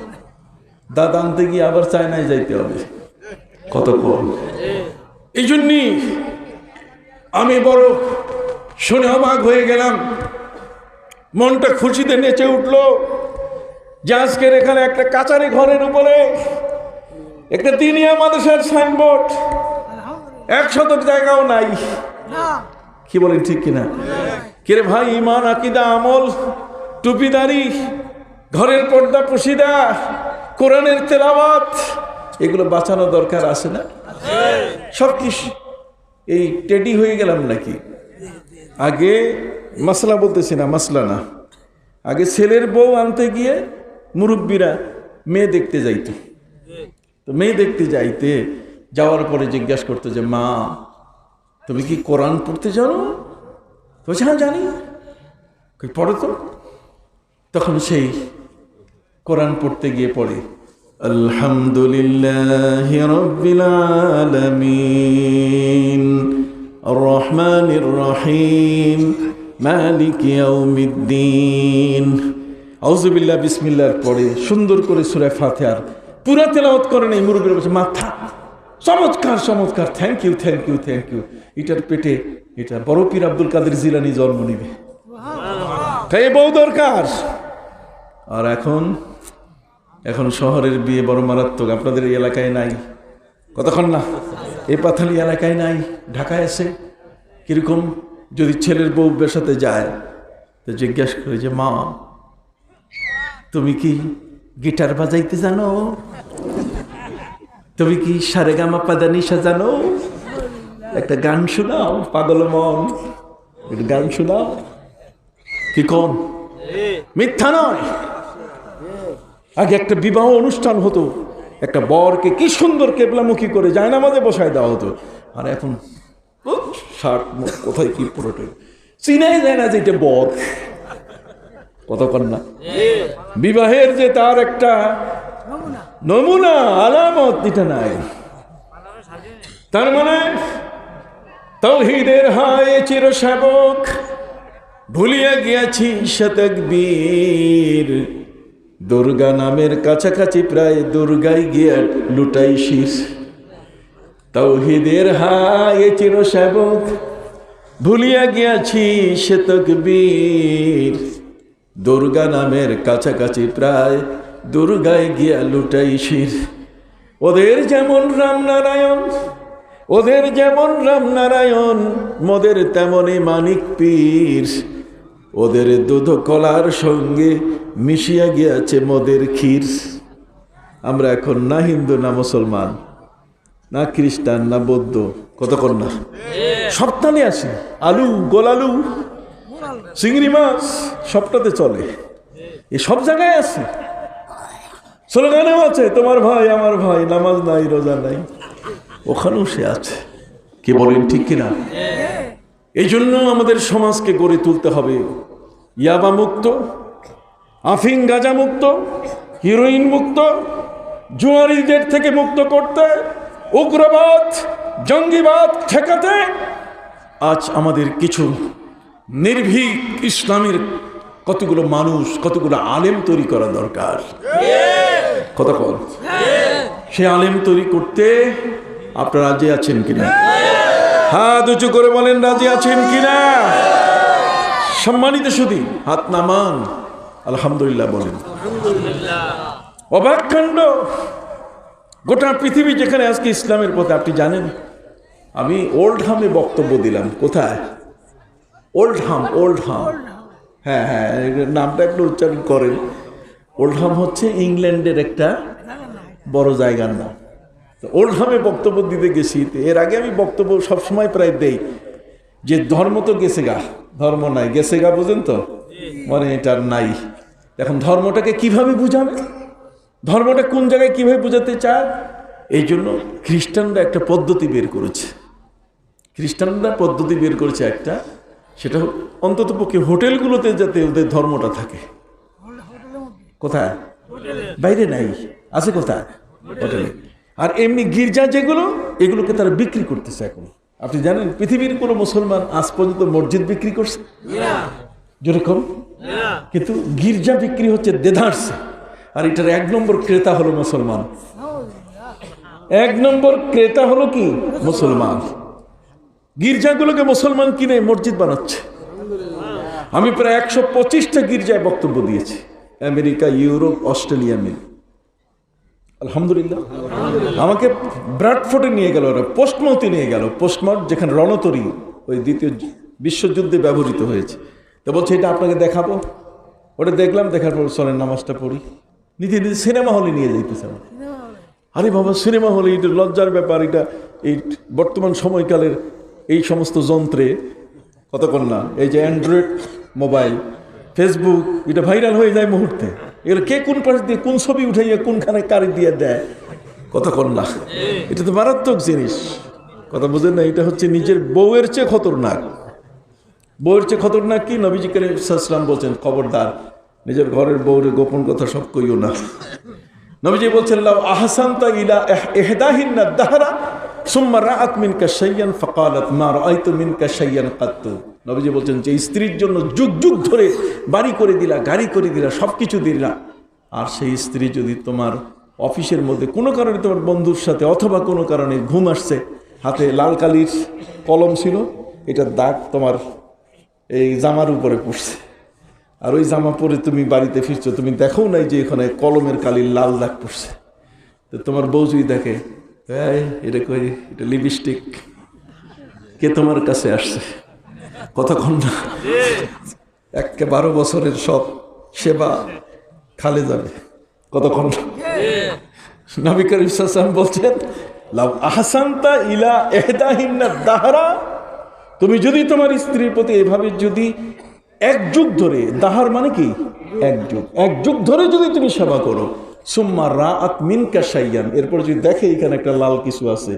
দাঁত আনতে গিয়ে আবার চায়নায় যাইতে হবে, কত কম। এই জন্যই আমি বড় শুনে অবাক হয়ে গেলাম, মনটা খুশিতে নেচে উঠলো যে আজকের এখানে একটা কাচারি ঘরের উপরে একটা দিনিয়া মাদ্রাসার সাইনবোর্ড, 100 জায়গাও নাই। কি বলেন, ঠিক কিনা? কিরে ভাই, ইমান, আকিদা, আমল, টুপিদারি, ঘরের পর্দা পুশিদা, কোরআনের তেলাওয়াত, এগুলো বাঁচানো দরকার আছে না? সব কি এই টেডি হয়ে গেলাম নাকি? আগে মাসলা বলতেছি না, মাসলা না, আগে ছেলের বউ আনতে গিয়ে মুরব্বীরা মেয়ে দেখতে যাইতো। তো মেয়ে দেখতে যাইতে যাওয়ার পরে জিজ্ঞাসা করতো যে মা তুমি কি কোরআন পড়তে জানো? বলছে হ্যাঁ জানি। পড়ো তো। তখন সেই কোরআন পড়তে গিয়ে পড়ে আলহামদুলিল্লাহি রাব্বিল আলামিন আর রহমানির রহিম মালিকি ইয়াউমিদ্দিন। আউযুবিল্লাহ বিসমিল্লাহর পরে সুন্দর করে সূরা ফাতিহার পুরা তেলাওয়াত করেন। এই মুরব্বীরা বলছে মাথা চমৎকার চমৎকার, thank you thank you thank you. এটার পেটে এটা বড় পীর আব্দুল কাদের জিলানী জন্ম নিবে, তাই বউ দরকার। আর এখন শহরের বিয়ে বড় মারাত্মক। আপনাদের এই এলাকায় নাই, কতক্ষণ না, এই পাথালি এলাকায় নাই, ঢাকায় আছে। কিরকম যদি ছেলের বউ বেশাতে যায় তো জিজ্ঞাসা করে যে মা তুমি কি গিটার বাজাইতে জানো? তুমি কি সারেগামা পাদানিসা জানো? একটা গান শোনাও, পাগল মন, একটা গান শোনাও। কি কোন মিথ্যা নয়। আগে একটা বিবাহ অনুষ্ঠান হতো, একটা বরকে কি সুন্দর কেবলামুখী করে জায়নামাজে বসায় দেওয়া হতো। আর এখন শার্ট কোথায় কি পুরোটাই চিনাই যায় না যে এটা বর, কতক্ষণ না। বিবাহের যে তার একটা নমুনা আলামত এটা নাই। তার মানে তাওহীদের হায় চির সেবক ভুলিয়া গিয়াছি শতক বীর, দুর্গা নামের কাছাকাছি প্রায় দুর্গায় গিয়া লুটাই শীষ। তাওহীদের হায় চির সেবক, ভুলিয়া গিয়াছি শতক বীর, দুর্গা নামের কাছাকাছি প্রায় দুর্গায় গিয়া লুটাই শীষ। ওদের যেমন রামনারায়ণ, ওদের যেমন রামনারায়ণ, মোদের তেমনই মানিক পীর। ওদের দুধ কলার সঙ্গে মিশিয়া গিয়াছে মোদের ক্ষীর। আমরা এখন না হিন্দু না মুসলমান না খ্রিস্টান না বৌদ্ধ, কতক্ষণ না সপ্তাহে আসি, আলু গোলালু চিংড়ি মাছ সবটাতে চলে, এ সব জায়গায় আছে। স্লোগানেও আছে তোমার ভাই আমার ভাই, নামাজ নাই রোজা নাই, ওখানেও সে আছে। কি বলেন ঠিক কিনা? এই জন্য আমাদের সমাজকে গড়ে তুলতে হবে ইয়াবা মুক্ত, আফিং গাঁজা মুক্ত, হিরোইন মুক্ত, জুয়ারিদের থেকে মুক্ত করতে, উগ্রবাদ জঙ্গিবাদ ঠেকাতে আজ আমাদের কিছু নির্ভীক ইসলামের কতগুলো মানুষ, কতগুলো আলেম তৈরি করা দরকার। কতক্ষণ সে আলেম তৈরি করতে আপনারা রাজি আছেন কিনা? হাত উঁচু করে বলেন রাজি আছেন কিনা? সম্মানিত সুধী হাত নামান, আলহামদুলিল্লাহ বলেন। অবাক কাণ্ড, গোটা পৃথিবী যেখানে আজকে ইসলামের পথে। আপনি জানেন আমি ওল্ডহামে বক্তব্য দিলাম। কোথায়? ওল্ডহাম। ওল্ডহাম, হ্যাঁ হ্যাঁ, নামটা একটু উচ্চারণ করেন। ওল্ডহাম হচ্ছে ইংল্যান্ডের একটা বড় জায়গার নাম। ওল্ডহামে বক্তব্য দিতে গেছি। এর আগে আমি বক্তব্য সবসময় প্রায় দেই যে ধর্ম তো গেছে গা, ধর্ম নাই, গেছে গা, বুঝেন তো, মানে এটার নাই। এখন ধর্মটাকে কিভাবে বুঝাবে, ধর্মটা কোন জায়গায় কিভাবে বুঝাতে চায়? এই জন্য খ্রিস্টানরা একটা পদ্ধতি বের করেছে। খ্রিস্টানরা পদ্ধতি বের করেছে একটা, সেটা অন্তত পক্ষে হোটেলগুলোতে যাতে ওদের ধর্মটা থাকে। কোথায়? বাইরে নাই, আছে কোথায়? হোটেলে। আর এমনি গির্জা যেগুলো, এগুলোকে তারা বিক্রি করতেছে এখন। আপনি জানেন পৃথিবীর কোনো মুসলমান আজ পর্যন্ত মসজিদ বিক্রি করছে? যেরকম, কিন্তু গির্জা বিক্রি হচ্ছে দেদারসে। আর এটার এক নম্বর ক্রেতা হলো মুসলমান। এক নম্বর ক্রেতা হলো কি? মুসলমান। গির্জাগুলোকে মুসলমান কিনে মসজিদ বানাচ্ছে। আমি প্রায় 125টা গির্জায় বক্তব্য দিয়েছি, আমেরিকা, ইউরোপ, অস্ট্রেলিয়া মিলে। আলহামদুলিল্লাহ। আমাকে ব্র্যাডফোর্ডে নিয়ে গেল, ওরা পোস্টমাউথে নিয়ে গেল। পোস্টমাউথ যেখানে রণতরী ওই দ্বিতীয় বিশ্বযুদ্ধে ব্যবহৃত হয়েছে। তো বলছে এটা আপনাকে দেখাবো। ওটা দেখলাম, দেখার পর চলেন নামাজটা পড়ি। নিজে নিজে সিনেমা হলে নিয়ে যাইতেছে আমার। আরে বাবা, সিনেমা হলে এটা লজ্জার ব্যাপার। এটা এই বর্তমান সময়কালের এই সমস্ত যন্ত্রে কতক্ষণ না, এই যে অ্যান্ড্রয়েড মোবাইল, ফেসবুক, এটা ভাইরাল হয়ে যায় মুহূর্তে। এগুলো কে কোন পাশ দিয়ে কোন ছবি উঠাইয়া কোনখানে কারি দিয়ে দেয়, কতক্ষণ না। এটা তো মারাত্মক জিনিস, কথা বুঝেন না? এটা হচ্ছে নিজের বউয়ের চেয়ে খতরনাক। বউয়ের চেয়ে খতরনাক কি? নবীজি করিম সাল্লাল্লাহু আলাইহি ওয়াসাল্লাম বলছেন, খবরদার নিজের ঘরের বউরে গোপন কথা সব কইও না। নবীজি বলছেন, লাউ আহসানতা ইলা ইহদাহিন্না দাহরা সুম্মা রাআত মিনকা শাইয়ান ফাকালাত মা রাআইতু মিনকা শাইয়ান কাত্তু। নবীজি বলছেন যে স্ত্রীর জন্য যুগ যুগ ধরে বাড়ি করে দিলা, গাড়ি করে দিলা, সবকিছু দিলা, আর সেই স্ত্রী যদি তোমার অফিসের মধ্যে কোনো কারণে তোমার বন্ধুর সাথে অথবা কোনো কারণে ঘুম আসছে, হাতে লাল কালির কলম ছিল, এটার দাগ তোমার এই জামার উপরে পড়ছে, আর ওই জামা পরে তুমি বাড়িতে ফিরছো, তুমি দেখো নাই যে এখানে কলমের কালির লাল দাগ পড়ছে। তো তোমার বউ যদি দেখে, এটা কই, এটা লিপস্টিক, কে তোমার কাছে আসছে, কতক্ষণ না 12 বছরের সব সেবা খালে যাবে, কতক্ষণ না। নবী করিম সাল্লাল্লাহু আলাইহি ওয়াসাল্লাম বলছেন, লাউ আহসানতা ইলা ইহদাহিন্না দাহরা, তুমি যদি তোমার স্ত্রীর প্রতি এভাবে যদি এক যুগ ধরে, দাহার মানে কি এক যুগ ধরে যদি তুমি সেবা করো, সুম্মা রাআত মিনকা শাইয়ান, এরপর যদি দেখে এখানে একটা লাল কিছু আছে,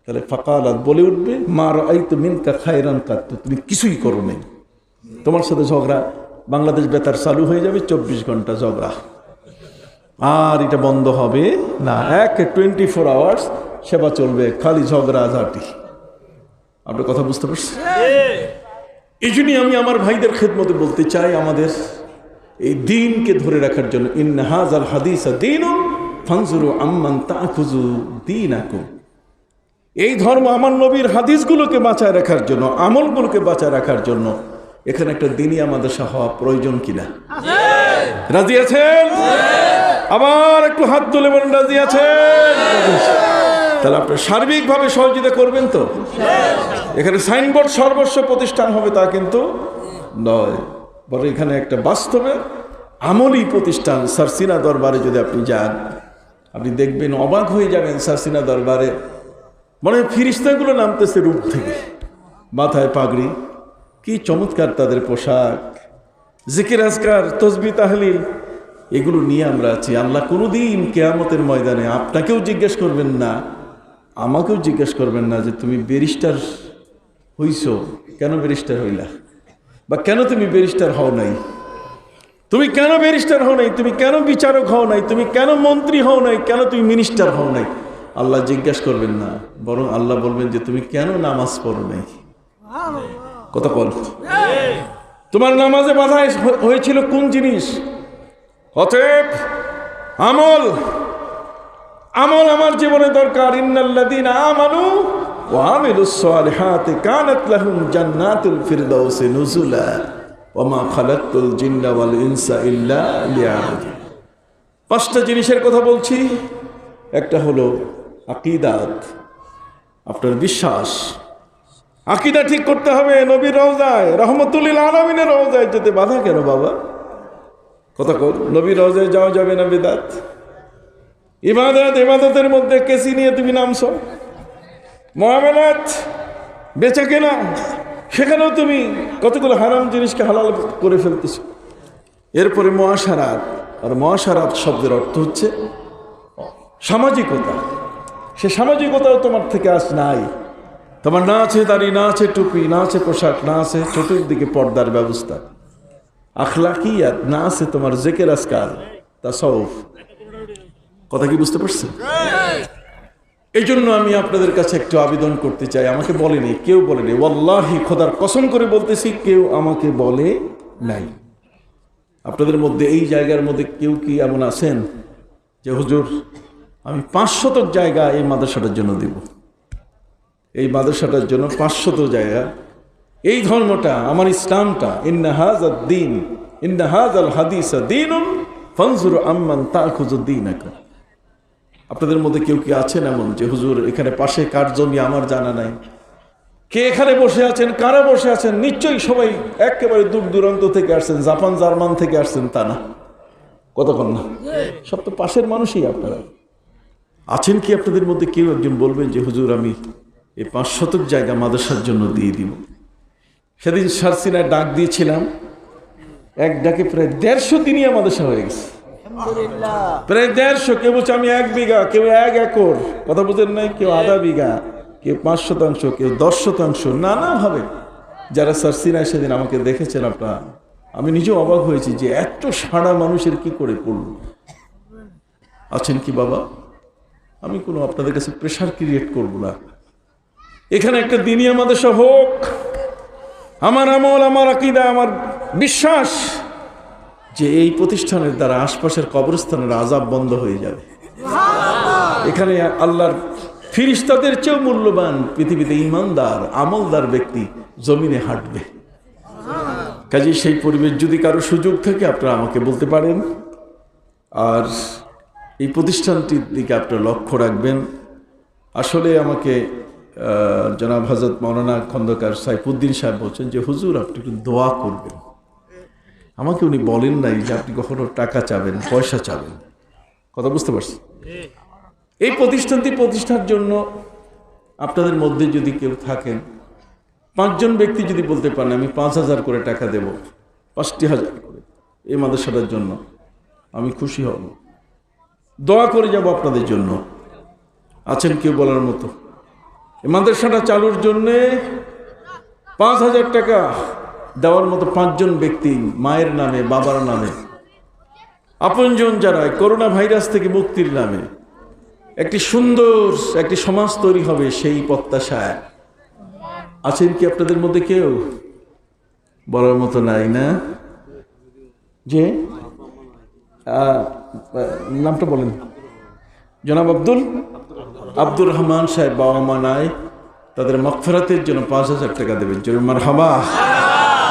তাহলে ফাকালাত বলে উঠবে, মা রাআইতু মিনকা খায়রান কাত্তু, তুমি কিছুই করো নাই। তোমার সাথে ঝগড়া, বাংলাদেশ বেতার চালু হয়ে যাবে, 24 ঘন্টা ঝগড়া, আর এটা বন্ধ হবে না। 24 আওয়ার্স সেবা চলবে, খালি ঝগড়া ঝাঁটি। আপনার কথা বুঝতে পারছেন? এই জন্যই আমি আমার ভাইদের খেদমতে বলতে চাই, আমাদের এই দিনকে ধরে রাখার জন্য ইন্না হাযাল হাদিসা দীনুন ফানজুরু আম্মান তাখুযু দীনাকুম। এই ধর্ম আমার নবীর হাদিসগুলোকে বাঁচায় রাখার জন্য, আমলগুলোকে বাঁচায় রাখার জন্য এখানে একটা দিনই আমাদের হওয়া প্রয়োজন কিনা? রাজি আছেন? আবার একটু হাত তুলে বলেন রাজি আছেন? তাহলে আপনি সার্বিকভাবে সহযোগিতা করবেন তো? এখানে সাইনবোর্ড সর্বস্ব প্রতিষ্ঠান হবে তা কিন্তু নয়, বরং এখানে একটা বাস্তবে আমলি প্রতিষ্ঠান। সারসিনা দরবারে যদি আপনি যান, আপনি দেখবেন, অবাক হয়ে যাবেন। সারসিনা দরবারে মনে হয় ফিরিস্তাগুলো নামতেছে রূপ থেকে, মাথায় পাগড়ি, কি চমৎকার তাদের পোশাক, জিকির আজকার, তসবিহ তাহলিল, এগুলো নিয়ে আমরা আছি। আল্লাহ কোনোদিন কিয়ামতের ময়দানে আপনাকেও জিজ্ঞেস করবেন না, আমাকেও জিজ্ঞেস করবেন না যে তুমি ব্যারিস্টার হইছো, কেন ব্যারিস্টার হইলা, বা কেন তুমি ব্যারিস্টার হও নাই, তুমি কেন ব্যারিস্টার হও নাই, তুমি কেন বিচারক হও নাই, তুমি কেন মন্ত্রী হও নাই, কেন তুমি মিনিস্টার হও নাই। আল্লাহ জিজ্ঞাসা করবেন না, বরং আল্লাহ বলবেন যে তুমি কেন নামাজ পড়ো নাই। কথা বল, তোমার নামাজে বাধা হয়েছিল কোন জিনিস? অতএব আমল আমল আমার জীবনে দরকার। ইন্নাল্লাযীনা আমানু ওয়া আমিলুস সালিহাতি কানাত লাহুম জান্নাতুল ফিরদাউসি নুজুলা ওয়া মা খালাকতুল জিন্না ওয়াল ইনসা ইল্লা লিয়াবুদুন। পাঁচটা জিনিসের কথা বলছি। একটা হলো আকীদাত, আপনার বিশ্বাস। আকীদা ঠিক করতে হবে। নবীর রওজায়, রহমতুল লিল আলামিনের রওজায় যেতে বাধা কেন বাবা? কথা কর, নবীর রওজায় যাওয়া যাবে না বিদআত? ইবাদতের মধ্যে কেসি নিয়ে তুমি নামছো, মুআমালাত, বেচা কেনা, সেখানেও তুমি কতগুলো হারাম জিনিসকে হালাল করে ফেলতেছো। এরপরে মুআশারাত, আর মুআশারাত শব্দের অর্থ হচ্ছে সামাজিকতা। সে সামাজিকতাও তোমার থেকে আজ নাই। তোমার না আছে দাড়ি, না আছে টুপি, না আছে পোশাক, না আছে চতুর্দিকে পর্দার ব্যবস্থা, আখলাকিয়াত না আছে, তোমার জিকির আজকার, তাসাউফ। কথা কি বুঝতে পারছেন? এই জন্য আমি আপনাদের কাছে একটু আবেদন করতে চাই। আমাকে বলেনি, কেউ বলেনি, ওয়াল্লাহি খোদার কসম করে বলতেছি, কেউ আমাকে বলে নাই। আপনাদের মধ্যে, এই জায়গার মধ্যে কেউ কি এমন আছেন যে হুজুর আমি 500 জায়গা এই মাদ্রাসাটার জন্য দিব, এই মাদ্রাসাটার জন্য 500 জায়গা, এই ধর্মটা, আমার ইসলামটা, ইন্না হাযাদ দ্বীন ইন্না হাযাল হাদিসা দীনুন ফানজুরু আম্মান তাখুযু দীনাকুম। আপনাদের মধ্যে কেউ কি আছেন এমন যে হুজুর এখানে পাশে কার জমি আমার জানা নাই? কে এখানে বসে আছেন, কারা বসে আছেন? নিশ্চয়ই সবাই একেবারে দূর দূরান্ত থেকে আসছেন, জাপান জার্মান থেকে আসছেন, তা না? কতক্ষণ না, সব তো পাশের মানুষই। আপনারা আছেন কি আপনাদের মধ্যে কেউ একজন বলবেন যে হুজুর আমি এই 500 জায়গা মাদ্রাসার জন্য দিয়ে দিব? সেদিন সারসিনায় ডাক দিয়েছিলাম, এক ডাকে প্রায় 150 দিনই মাদ্রাসা হয়ে গেছে, প্রায় 150। কেউ বলছে আমি 1 বিঘা, কেউ 1 একর, কথা বুঝেন নাই, কেউ আধা বিঘা, কেউ 5%, কেউ 10%, নানাভাবে। যারা সারসিনায় সেদিন আমাকে দেখেছেন আপনারা, আমি নিজেও অবাক হয়েছি যে এত সারা মানুষের কি করে পড়ল। আছেন কি বাবা? আমি কোনো আপনাদের কাছে প্রেশার ক্রিয়েট করব না। এখানে একটা দিনই আমাদের সব হোক। আমার আমল, আমার আকীদা, আমার বিশ্বাস যে এই প্রতিষ্ঠানের দ্বারা আশপাশের কবরস্থানের আযাব বন্ধ হয়ে যাবে। এখানে আল্লাহর ফিরিস্তাদের চেয়েও মূল্যবান পৃথিবীতে ঈমানদার, আমলদার ব্যক্তি জমিনে হাঁটবে। কাজে সেই পরিবেশ যদি কারো সুযোগ থাকে আপনারা আমাকে বলতে পারেন। আর এই প্রতিষ্ঠানটির দিকে আপনারা লক্ষ্য রাখবেন। আসলে আমাকে জনাব হযরত মাওলানা খন্দকার সাইফুদ্দিন সাহেব বলছেন যে হুজুর আপনি একটু দোয়া করবেন। আমাকে উনি বলেন নাই যে আপনি কখনো টাকা চাবেন, পয়সা চাবেন। কথা বুঝতে পারছেন? এই প্রতিষ্ঠানটি প্রতিষ্ঠার জন্য আপনাদের মধ্যে যদি কেউ থাকেন, 5 জন ব্যক্তি যদি বলতে পারেন আমি 5,000 করে টাকা দেব, 50,000 করে এই মাদ্রাসাটার জন্য, আমি খুশি হব, দোয়া করে যাব আপনাদের জন্য। আছেন কেউ বলার মতো? এই মাদ্রাসাটা চালুর জন্যে 5,000 টাকা দেওয়ার মতো 5 জন ব্যক্তি, মায়ের নামে, বাবার নামে, আপনজন যারা করোনা ভাইরাস থেকে মুক্তির নামে একটি সুন্দর একটি সমাজ তৈরি হবে, সেই প্রত্যাশায় আছেন কি আপনাদের মধ্যে কেউ? বলার মতো নাই না? যে নামটা বলেন। জনাব আব্দুর রহমান সাহেব বাবা মা নাই, তাদের মাগফিরাতের জন্য 5,000 টাকা দেবেন। জোরে মারহাবা,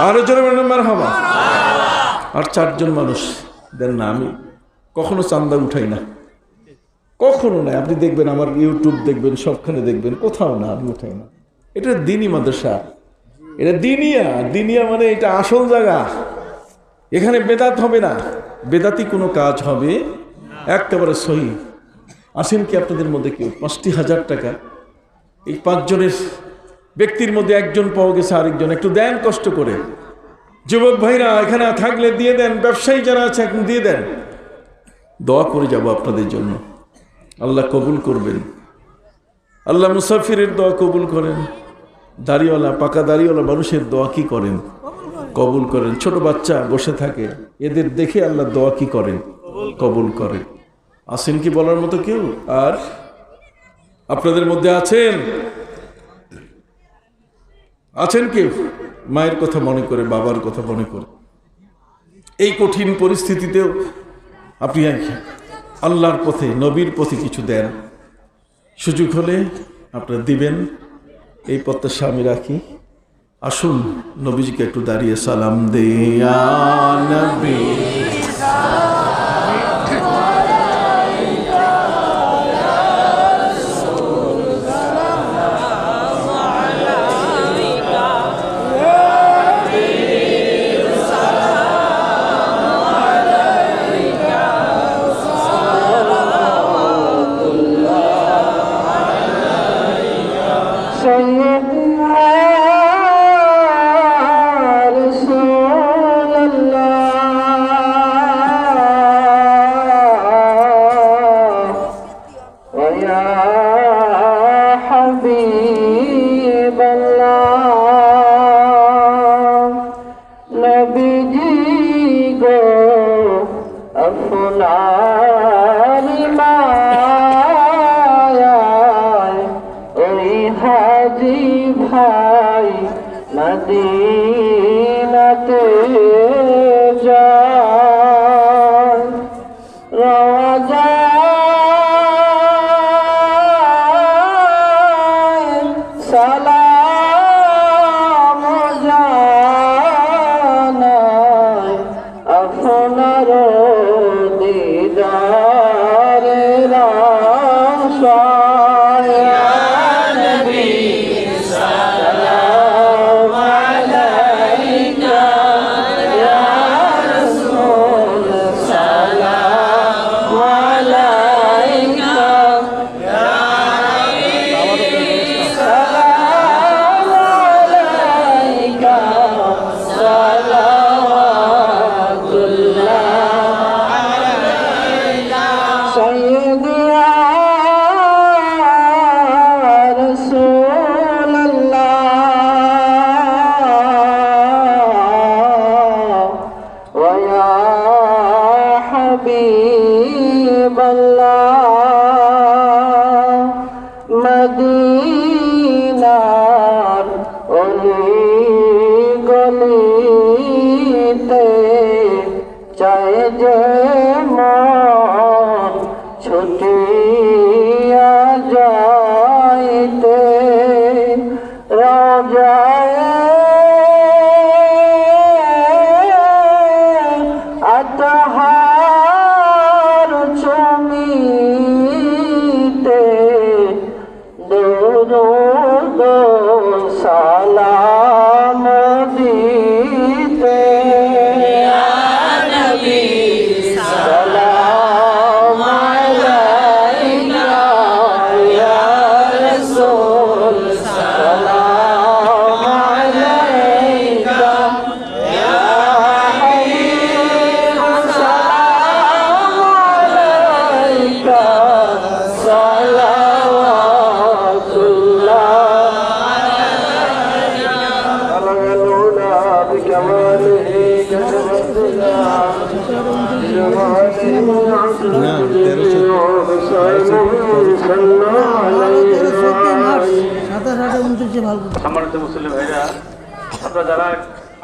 আরো জোরে মারহাবা। আর 4 জন মানুষ দেন না। আমি কখনো চান্দা উঠাই না, কখনো না। আপনি দেখবেন আমার ইউটিউব দেখবেন, সবখানে দেখবেন, কোথাও না আমি উঠাই না। এটা দিনী মাদ্রাসা, এটা দিনিয়া মানে এটা আসল জায়গা। এখানে বেদাত হবে না, বেদাতি কোনো কাজ হবে একেবারে সহি। আসেন কি আপনাদের মধ্যে কেউ 50,000 টাকা এই 5 জনের ব্যক্তির মধ্যে একজন পাওয়া গেছে, আরেকজন একটু দেন কষ্ট করে। যুবক ভাইরা এখানে থাকলে দিয়ে দেন, ব্যবসায়ী যারা আছে এখন দিয়ে দেন। দোয়া করে যাব আপনাদের জন্য, আল্লাহ কবুল করবেন। আল্লাহ মুসাফিরের দোয়া কবুল করেন, দাড়িওয়ালা পাকা দাড়িওয়ালা মানুষের দোয়া কি করেন? কবুল করেন। ছোট বাচ্চা বসে থাকে, এদের দেখে আল্লাহ দোয়া কি করেন? কবুল করেন। আছেন কি বলার মতো কেউ? আর আপনাদের মধ্যে আছেন কেউ মায়ের কথা মনে করে, বাবার কথা মনে করে এই কঠিন পরিস্থিতিতেও আপনি আল্লাহর পথে, নবীর পথে কিছু দেন? সুযোগ হলে আপনারা দিবেন, এই প্রত্যাশা আমি রাখি। আসুন নবীজিকে একটু দাঁড়িয়ে সালাম দেয়া নবী। ভাই মদিনাতে যায় রওজা সালাম জানাই আপনার দিদারের আশায় মদিনার অলি গলিতে চাই যে মন ছুটিয়া যাইতে রওজায়ে আতহার চুমিতে দুরূদ সালাম দিতে ইয়া নবী সালাম আলাইকা ইয়া রাসূল সালাম আলাইকা ইয়া হাবিব সালাম আলাইকা সম্মানিত মুসলিম ভাইরা, আপনারা যারা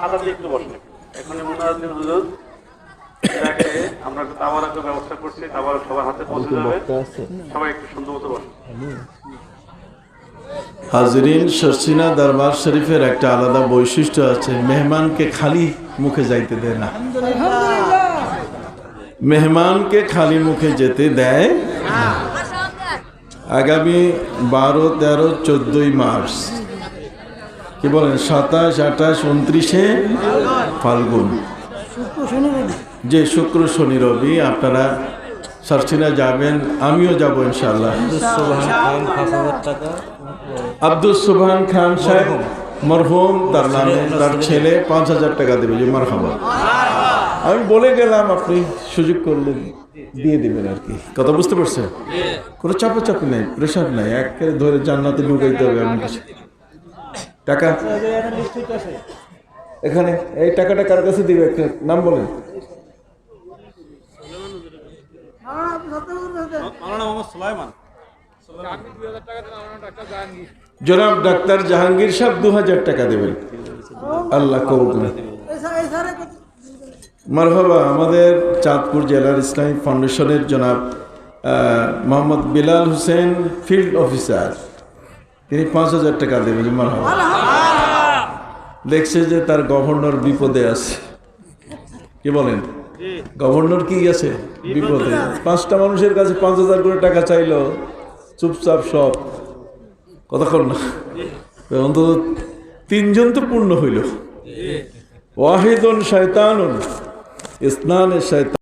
আদাতে একটু বসে এখন মুনাজাতের হুজুর এটাকে আমরা একটা তাবারকের ব্যবস্থা করছি, তাবারক সবার হাতে পৌঁছে যাবে, সবাই একটু সুন্দর মতো বসে। হাজরিন, শর্ষিনা দরবার শরীফের একটা আলাদা বৈশিষ্ট্য আছে, মেহমানকে খালি মুখে যাইতে দেয় না। মেহমানকে খালি মুখে যেতে দেয়। আগামী 12, 13, 14 মার্চ, কি বলেন, 27, 28, 29 ফাল্গুন, যে শুক্র শনি রবি আপনারা শর্ষিনা যাবেন, আমিও যাব ইনশাআল্লাহ। আব্দুল সুবহান খান সাহেব মরহুম, তার নামে তার ছেলে 5,000 টাকা দেবে, যে মারহাবা। আমি বলে গেলাম, আপনি সুযোগ করলে দিয়ে দিবেন আর কি, কথা বুঝতে পারছেন? কোনো চাপাচাপি নেই, প্রেশার নাই, একেবারে ধরে জান্নাতে ঢুকাইতে হবে আমার কাছে। টাকা এখানে, এই টাকাটা কার কাছে দিবে, একটা নাম বলেন। জনাব ডাক্তার জাহাঙ্গীর সাহেব 2,000 টাকা দেবেন, আল্লাহ কবুল করুন। মারহাবা। আমাদের চাঁদপুর জেলার ইসলামিক ফাউন্ডেশনের জনাব মোহাম্মদ বিলাল হোসেন, ফিল্ড অফিসার, তিনি 5,000 টাকা দেবেন, মারহাবা। দেখছে যে তার গভর্নর বিপদে আছে, কি বলেন, গভর্নর কি আছে বিপদে, 5টা মানুষের কাছে 5,000 করে টাকা চাইলো, চুপচাপ সব, কতক্ষণ না, অন্তত 3 জন তো পূর্ণ হইল। ওয়াহিদুন শয়তানুন ইসনানে শয়তান।